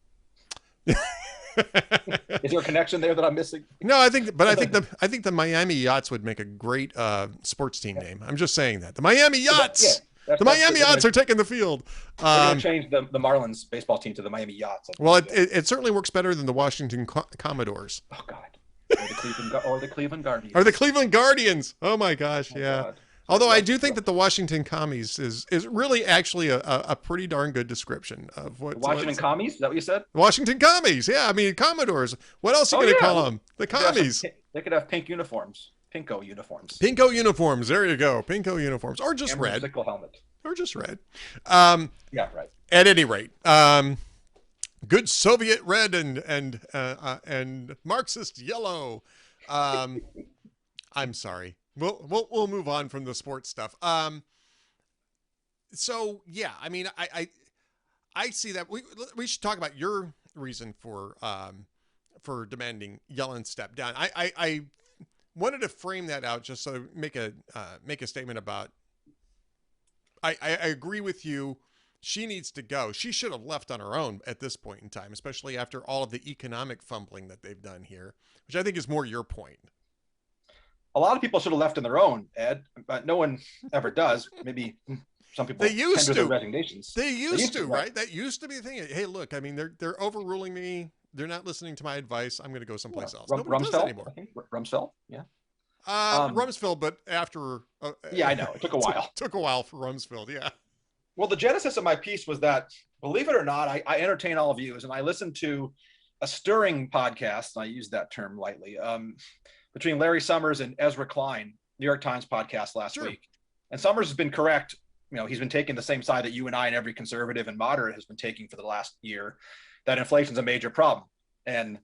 Is there a connection there that I'm missing? No, I think the Miami yachts would make a great sports team name. I'm just saying that the Miami yachts. The Miami Yachts are taking the field. They're going to change the Marlins baseball team to the Miami Yachts. Well, it certainly works better than the Washington Commodores. Oh, God. Or the Cleveland Guardians. Or the Cleveland Guardians. Oh, my gosh, yeah. God. Although I do think that the Washington Commies is really actually a pretty darn good description of what. Washington Commies? Is that what you said? Washington Commies. Yeah, I mean, Commodores. What else are you going to call them? The Commies. They could have pink uniforms. Pinko uniforms. Pinko uniforms. There you go. Pinko uniforms. Or just red. Helmet. Or just red. Yeah, right. At any rate, good Soviet red and Marxist yellow. I'm sorry. We'll move on from the sports stuff. So yeah, I mean, I see that we should talk about your reason for demanding Yellen step down. I wanted to frame that out just so make a statement about. I agree with you. She needs to go. She should have left on her own at this point in time, especially after all of the economic fumbling that they've done here, which I think is more your point. A lot of people should have left on their own, Ed, but no one ever does. Maybe some people tender their resignations. They used to, right? That used to be the thing. Hey, look, I mean, they're overruling me. They're not listening to my advice. I'm going to go someplace else. Nobody does that anymore. I think Rumsfeld, yeah. Rumsfeld, but after. Yeah, I know. It took a while. Took a while for Rumsfeld, yeah. Well, the genesis of my piece was that, believe it or not, I entertain all views, and I listened to a stirring podcast, and I use that term lightly, between Larry Summers and Ezra Klein, New York Times podcast last week. And Summers has been correct. He's been taking the same side that you and I and every conservative and moderate has been taking for the last year, that inflation is a major problem. And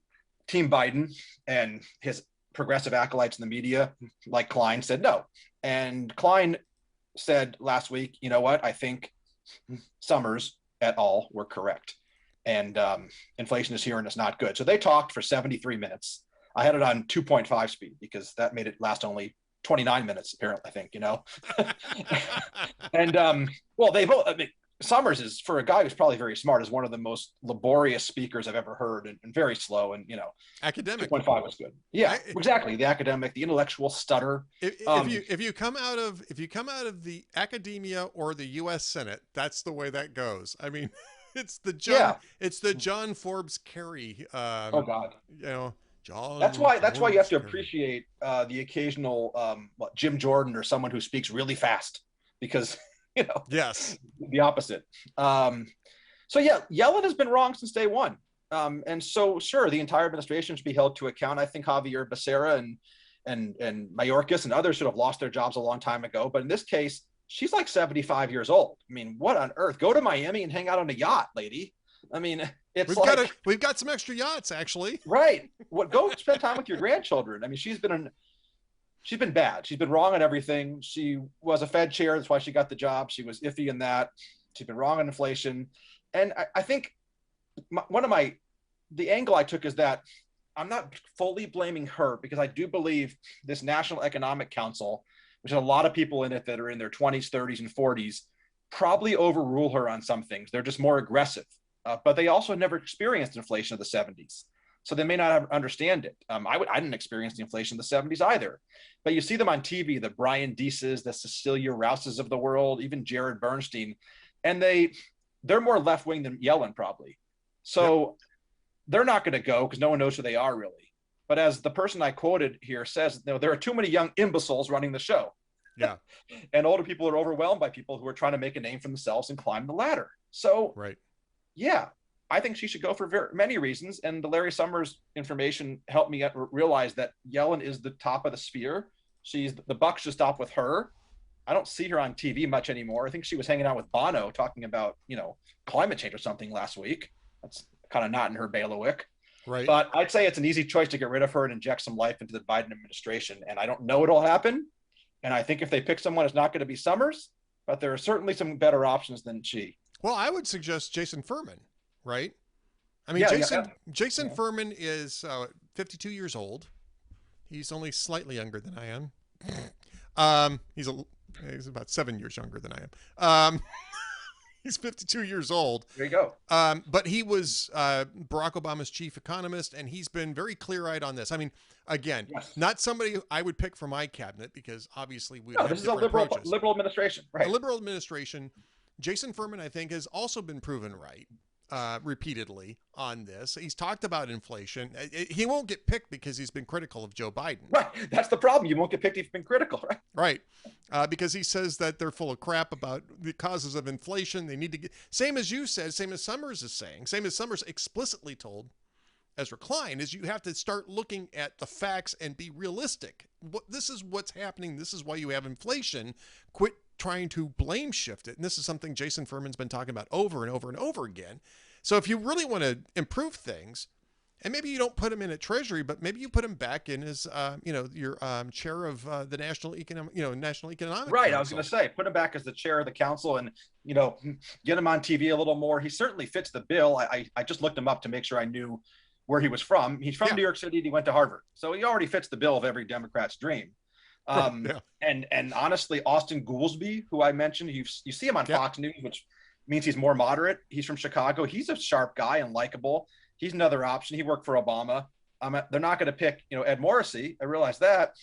Team Biden and his progressive acolytes in the media, like Klein, said no. And Klein said last week, you know what, I think Summers et al. Were correct. And inflation is here and it's not good. So they talked for 73 minutes. I had it on 2.5 speed because that made it last only 29 minutes, apparently, I think, And well, they both, Summers is, for a guy who's probably very smart, is one of the most laborious speakers I've ever heard, and very slow. And 2.5 was good. Yeah, exactly. The academic, the intellectual stutter. If you come out of the academia or the U.S. Senate, that's the way that goes. I mean, it's the John Forbes Carey. Oh God. John. That's why you have to Carey. appreciate the occasional Jim Jordan or someone who speaks really fast, because Yes, the opposite. So yeah, Yellen has been wrong since day one. And so sure, the entire administration should be held to account. I think Javier Becerra and Mayorkas and others should have lost their jobs a long time ago. But in this case, she's like 75 years old. I mean, what on earth? Go to Miami and hang out on a yacht, lady. I mean, we've got some extra yachts, actually. Right. Go spend time with your grandchildren. I mean, she's been bad. She's been wrong on everything. She was a Fed chair. That's why she got the job. She was iffy in that. She's been wrong on inflation. And I think the angle I took is that I'm not fully blaming her, because I do believe this National Economic Council, which has a lot of people in it that are in their 20s, 30s, and 40s, probably overrule her on some things. They're just more aggressive. But they also never experienced inflation of the 70s. So they may not understand it. I didn't experience the inflation of the 70s either. But you see them on TV, the Brian Deeses, the Cecilia Rouses of the world, even Jared Bernstein, and they're more left-wing than Yellen probably. So they're not going to go because no one knows who they are really. But as the person I quoted here says, there are too many young imbeciles running the show. Yeah. And older people are overwhelmed by people who are trying to make a name for themselves and climb the ladder. So yeah, I think she should go for many reasons. And the Larry Summers information helped me realize that Yellen is the top of the sphere. The buck should stop with her. I don't see her on TV much anymore. I think she was hanging out with Bono talking about, climate change or something last week. That's kind of not in her bailiwick. Right. But I'd say it's an easy choice to get rid of her and inject some life into the Biden administration. And I don't know it'll happen. And I think if they pick someone, it's not going to be Summers, but there are certainly some better options than she. Well, I would suggest Jason Furman, right? I mean, Jason Furman is 52 years old. He's only slightly younger than I am. He's about 7 years younger than I am. He's 52 years old. There you go. But he was Barack Obama's chief economist, and he's been very clear-eyed on this. I mean, again, not somebody I would pick for my cabinet, because obviously we have this is a liberal administration, right? A liberal administration. Jason Furman, I think, has also been proven right repeatedly on this. He's talked about inflation. He won't get picked because he's been critical of Joe Biden. Right. That's the problem. You won't get picked if you've been critical, right? Right. Because he says that they're full of crap about the causes of inflation. They need to get, same as you said, same as Summers is saying, same as Summers explicitly told Ezra Klein, is you have to start looking at the facts and be realistic. This is what's happening. This is why you have inflation. Quit trying to blame shift it. And this is something Jason Furman's been talking about over and over and over again. So if you really want to improve things, and maybe you don't put him in at Treasury, but maybe you put him back in as, your chair of the National Economic Right. Council. I was going to say, put him back as the chair of the council and, get him on TV a little more. He certainly fits the bill. I just looked him up to make sure I knew where he was from. He's from New York City and he went to Harvard. So he already fits the bill of every Democrat's dream. And honestly, Austin Goolsbee, who I mentioned, you see him on Fox News, which means he's more moderate. He's from Chicago. He's a sharp guy and likable. He's another option. He worked for Obama. They're not going to pick, Ed Morrissey. I realize that.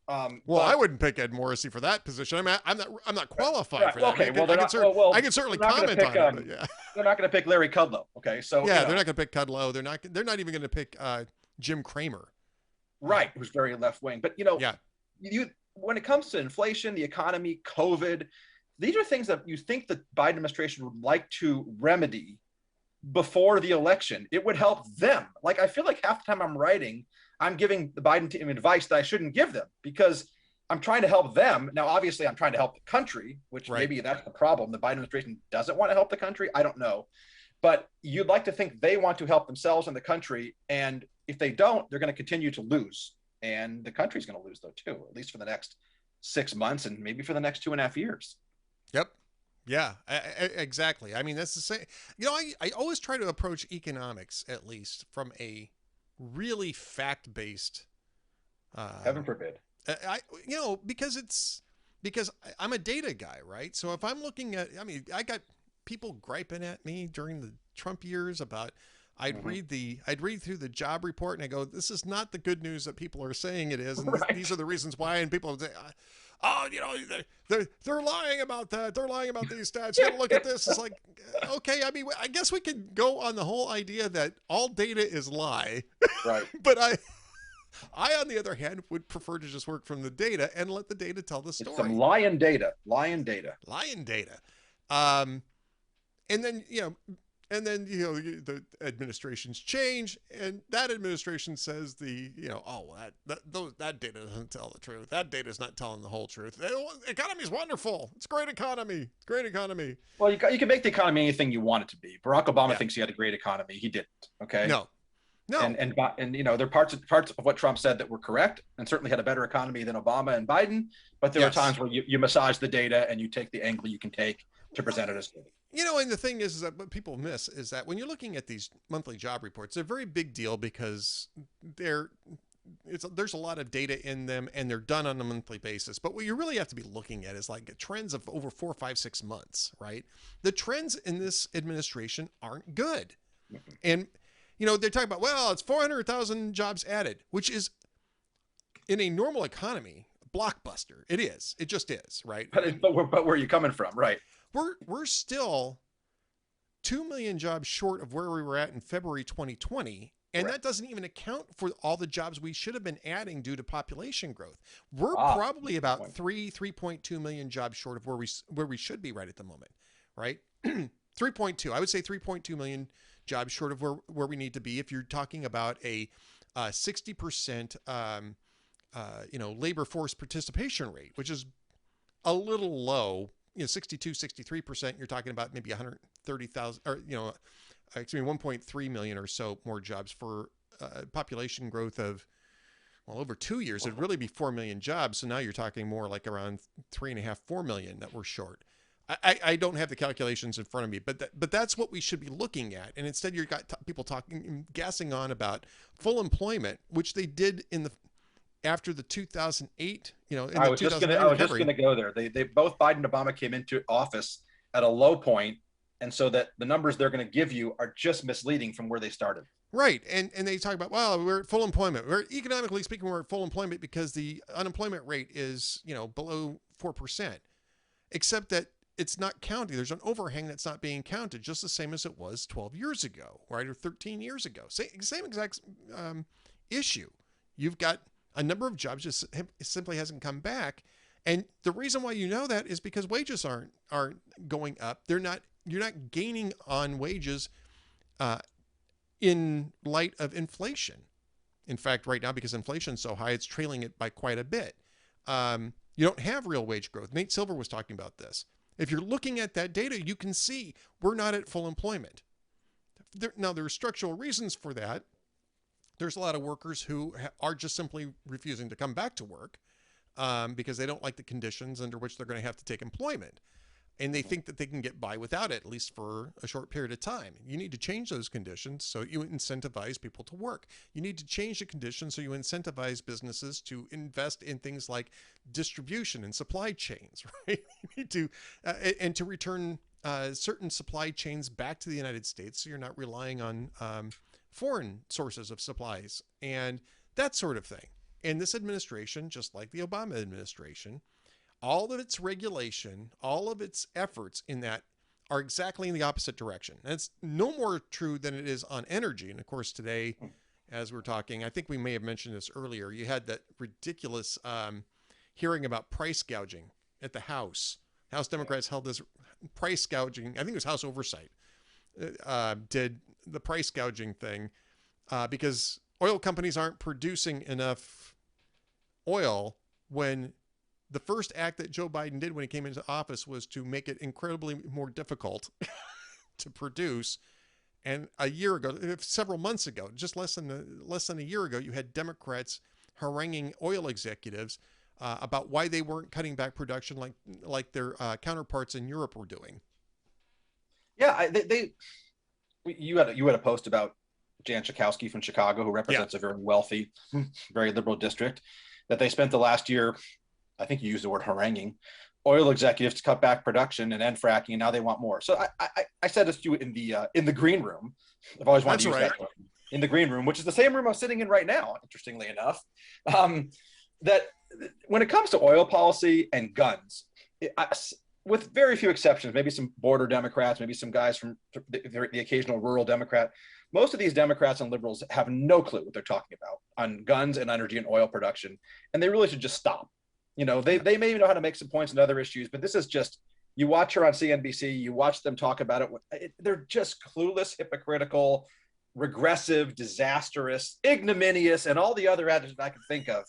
I wouldn't pick Ed Morrissey for that position. I'm not qualified for that. Okay, I can certainly comment on it. But they're not going to pick Larry Kudlow. Okay, so they're not going to pick Kudlow. They're not even going to pick Jim Cramer. Right, who's very left wing. But when it comes to inflation, the economy, COVID, these are things that you think the Biden administration would like to remedy before the election. It would help them. Like, I feel like half the time I'm writing, I'm giving the Biden team advice that I shouldn't give them because I'm trying to help them. Now, obviously, I'm trying to help the country, which maybe that's the problem. The Biden administration doesn't want to help the country. I don't know. But you'd like to think they want to help themselves and the country. And if they don't, they're going to continue to lose. And the country's going to lose, though, too, at least for the next 6 months and maybe for the next 2.5 years. Yep. Yeah, exactly. I mean, that's the same. I always try to approach economics, at least, from a really fact-based. Heaven forbid. Because I'm a data guy, right? So if I'm looking at, I got people griping at me during the Trump years about I'd Mhm. read through the job report and I go, this is not the good news that people are saying it is, and these Right. are the reasons why. And people would say, oh, they're lying about that. They're lying about these stats. You got to look at this. It's like, okay, I mean, I guess we could go on the whole idea that all data is lie, Right. but I, on the other hand, would prefer to just work from the data and let the data tell the It's some story. lying data. Lying data. Lying data. Um, and then, the administrations change, and that administration says that data doesn't tell the truth. That data is not telling the whole truth. The economy is wonderful. It's a great economy. It's a great economy. Well, you can make the economy anything you want it to be. Barack Obama Yeah. thinks he had a great economy. He didn't. Okay. No. No. And there are parts of what Trump said that were correct, and certainly had a better economy than Obama and Biden. But there Yes. are times where you massage the data and you take the angle you can take to present it as good. And the thing is that what people miss is that when you're looking at these monthly job reports, they're a very big deal because there's a lot of data in them and they're done on a monthly basis. But what you really have to be looking at is like trends of over 4, 5, 6 months, right? The trends in this administration aren't good. And, they're talking about, well, it's 400,000 jobs added, which is in a normal economy, blockbuster. It is. It just is, right? But where are you coming from? Right. We're still 2 million jobs short of where we were at in February 2020. And Right. that doesn't even account for all the jobs we should have been adding due to population growth. We're Ah, probably about point. 3.2 million jobs short of where we should be right at the moment, right? 3.2. I would say 3.2 million jobs short of where we need to be if you're talking about a 60% labor force participation rate, which is a little low. 62, 63%, you're talking about maybe 130,000 or, 1.3 million or so more jobs for population growth of, well, over 2 years. It'd really be 4 million jobs. So now you're talking more like around 3.5, 4 million that we're short. I don't have the calculations in front of me, but that's what we should be looking at. And instead you've got people gassing on about full employment, which they did after the 2008, I was just gonna go there. They both Biden and Obama came into office at a low point, and so that the numbers they're going to give you are just misleading from where they started. Right. And they talk about, well, we're at full employment. We're economically speaking, we're at full employment because the unemployment rate is, below 4%, except that it's not counting. There's an overhang that's not being counted, just the same as it was 12 years ago, right? Or 13 years ago. Same exact issue. You've got a number of jobs just simply hasn't come back. And the reason why you know that is because wages aren't going up. You're not gaining on wages in light of inflation. In fact, right now, because inflation's so high, it's trailing it by quite a bit. You don't have real wage growth. Nate Silver was talking about this. If you're looking at that data, you can see we're not at full employment. Now, there are structural reasons for that. There's a lot of workers who are just simply refusing to come back to work because they don't like the conditions under which they're going to have to take employment. And they think that they can get by without it, at least for a short period of time. You need to change those conditions so you incentivize people to work. You need to change the conditions so you incentivize businesses to invest in things like distribution and supply chains, right? You need to, and to return certain supply chains back to the United States so you're not relying on foreign sources of supplies and that sort of thing. And this administration, just like the Obama administration, all of its regulation, all of its efforts in that are exactly in the opposite direction. And it's no more true than it is on energy. And of course, today, as we're talking, I think we may have mentioned this earlier, you had that ridiculous hearing about price gouging at the House. House Democrats held this price gouging, I think it was House Oversight, did the price gouging thing because oil companies aren't producing enough oil when the first act that Joe Biden did when he came into office was to make it incredibly more difficult to produce. And a year ago, several months ago, just less than a year ago, you had Democrats haranguing oil executives about why they weren't cutting back production like their counterparts in Europe were doing. Yeah, you had a post about Jan Schakowsky from Chicago, who represents a very wealthy, very liberal district, that they spent the last year, I think you used the word haranguing, oil executives to cut back production and end fracking, and now they want more. So I said this to you in the green room. I've always wanted to use that term, in the green room, which is the same room I'm sitting in right now, interestingly enough. That when it comes to oil policy and guns, with very few exceptions, maybe some border Democrats, maybe some guys from the occasional rural Democrat, most of these Democrats and liberals have no clue what they're talking about on guns and energy and oil production, and they really should just stop. You know, they may know how to make some points on other issues, but this is just, you watch her on CNBC, you watch them talk about it, they're just clueless, hypocritical, regressive, disastrous, ignominious, and all the other adjectives I can think of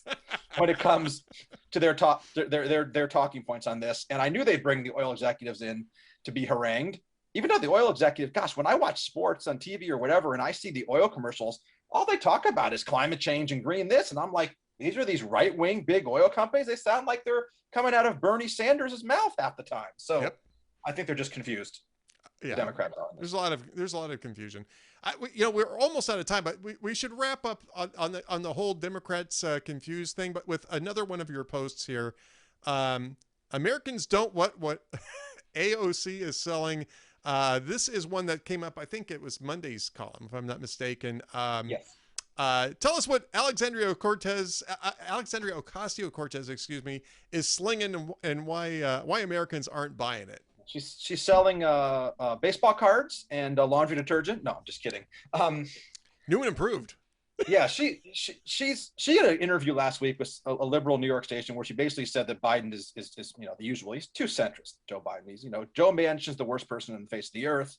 when it comes to their talking points on this. And I knew they'd bring the oil executives in to be harangued, even though the oil executive, gosh, when I watch sports on TV or whatever, and I see the oil commercials, all they talk about is climate change and green this. And I'm like, these are these right-wing big oil companies. They sound like they're coming out of Bernie Sanders' mouth half the time. So yep. I think they're just confused. Yeah, Democrats. There's a lot of confusion. We're almost out of time, but we should wrap up on the whole Democrats confused thing. But with another one of your posts here, Americans don't want what AOC is selling. This is one that came up. I think it was Monday's column, if I'm not mistaken. Yes. Tell us what Alexandria Ocasio-Cortez, excuse me, is slinging and why Americans aren't buying it. She's selling baseball cards and laundry detergent. No, I'm just kidding. New and improved. Yeah, she had an interview last week with a liberal New York station where she basically said that Biden is the usual. He's too centrist. Joe Biden. He's Joe Manchin's the worst person on the face of the earth.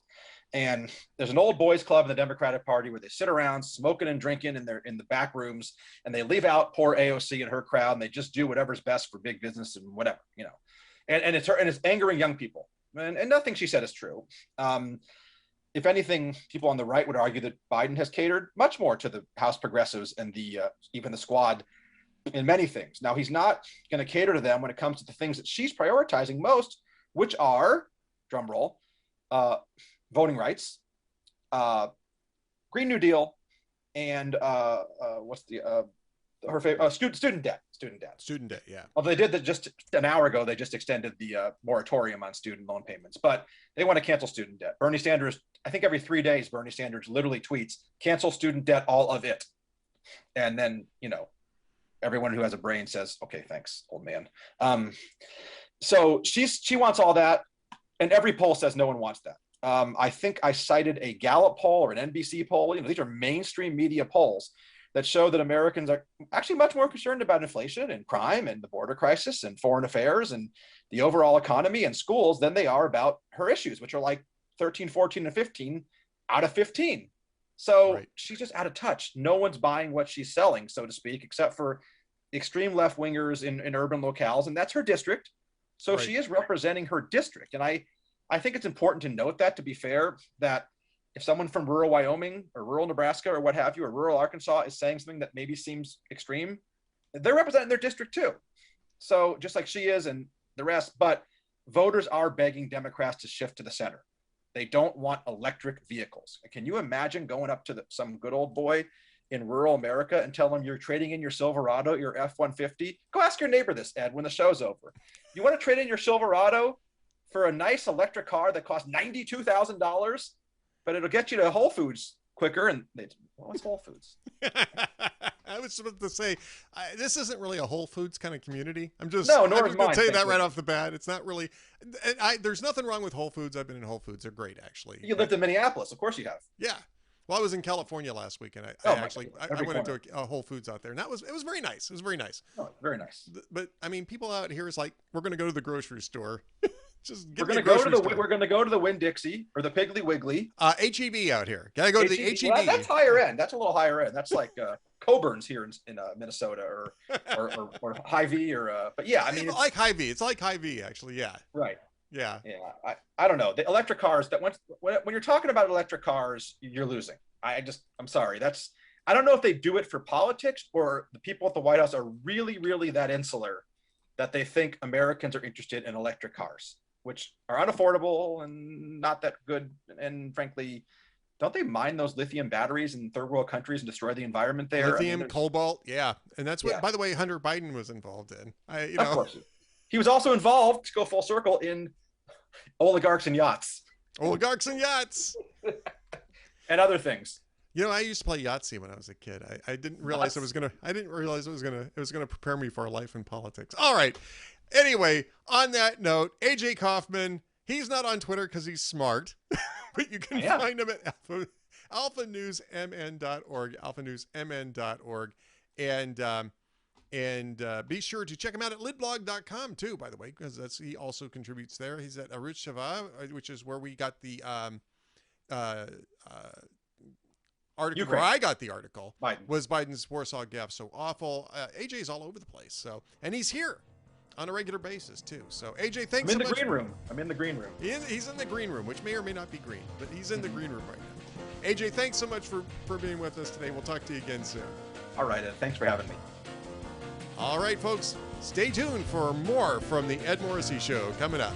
And there's an old boys club in the Democratic Party where they sit around smoking and drinking in the back rooms, and they leave out poor AOC and her crowd, and they just do whatever's best for big business and whatever, And it's angering young people. And nothing she said is true. If anything, people on the right would argue that Biden has catered much more to the House progressives and even the squad in many things. Now, he's not going to cater to them when it comes to the things that she's prioritizing most, which are, drum roll, voting rights, Green New Deal, and what's her favorite student debt. Student debt, yeah. Although they did that just an hour ago, they just extended the moratorium on student loan payments, but they want to cancel student debt. Bernie Sanders, I think every 3 days, Bernie Sanders literally tweets, cancel student debt, all of it. And then, everyone who has a brain says, okay, thanks, old man. So she wants all that. And every poll says no one wants that. I think I cited a Gallup poll or an NBC poll. These are mainstream media polls that show that Americans are actually much more concerned about inflation and crime and the border crisis and foreign affairs and the overall economy and schools than they are about her issues, which are like 13, 14, and 15 out of 15. So right. She's just out of touch. No one's buying what she's selling, so to speak, except for extreme left-wingers in urban locales, and that's her district. So right. She is representing her district. And I think it's important to note that, to be fair, that if someone from rural Wyoming or rural Nebraska or what have you, or rural Arkansas is saying something that maybe seems extreme, they're representing their district too. So just like she is and the rest, but voters are begging Democrats to shift to the center. They don't want electric vehicles. Can you imagine going up to some good old boy in rural America and tell them you're trading in your Silverado, your F-150? Go ask your neighbor this, Ed, when the show's over. You want to trade in your Silverado for a nice electric car that costs $92,000? But it'll get you to Whole Foods quicker. And what's Whole Foods? I was supposed to say, this isn't really a Whole Foods kind of community. I'm just going to tell you that right off the bat. It's not really. There's nothing wrong with Whole Foods. I've been in Whole Foods. They're great, actually. You lived in Minneapolis. Of course you have. Yeah. Well, I was in California last week, and I went into a Whole Foods out there, and it was very nice. It was very nice. Oh, very nice. But I mean, people out here is like, we're going to go to the grocery store. We're going to go to the Winn-Dixie or the Piggly Wiggly. HEB out here. Gotta go to the HEB. Well, that's higher end. That's a little higher end. That's like Coburn's here in Minnesota or Hy-Vee but yeah, I mean, it's like Hy-Vee. It's like Hy-Vee, actually. Yeah. Right. Yeah. Yeah. I don't know. The electric cars when you're talking about electric cars, you're losing. I'm sorry. I don't know if they do it for politics or the people at the White House are really, really that insular that they think Americans are interested in electric cars, which are unaffordable and not that good. And frankly, don't they mine those lithium batteries in third world countries and destroy the environment there? Lithium, cobalt, yeah. And that's what, by the way, Hunter Biden was involved in. Of course. He was also involved, to go full circle, in oligarchs and yachts Oligarchs and yachts. and other things. You know, I used to play Yahtzee when I was a kid. I didn't realize it was gonna prepare me for a life in politics. All right. Anyway, on that note, AJ Kaufman, he's not on Twitter because he's smart, but you can find him at alphanewsmn.org, alphanewsmn.org, and be sure to check him out at lidblog.com too, by the way, because he also contributes there. He's at Arutz Sheva, which is where we got the article Ukraine. where I got the article. Biden. Was Biden's Warsaw gaffe so awful? AJ's all over the place. So, and he's here on a regular basis too. So AJ, thanks so much. I'm in the green room. He's in the green room, which may or may not be green, but he's in the green room right now. AJ, thanks so much for being with us today. We'll talk to you again soon. All right, Ed. Thanks for having me. All right, folks, stay tuned for more from the Ed Morrissey Show coming up.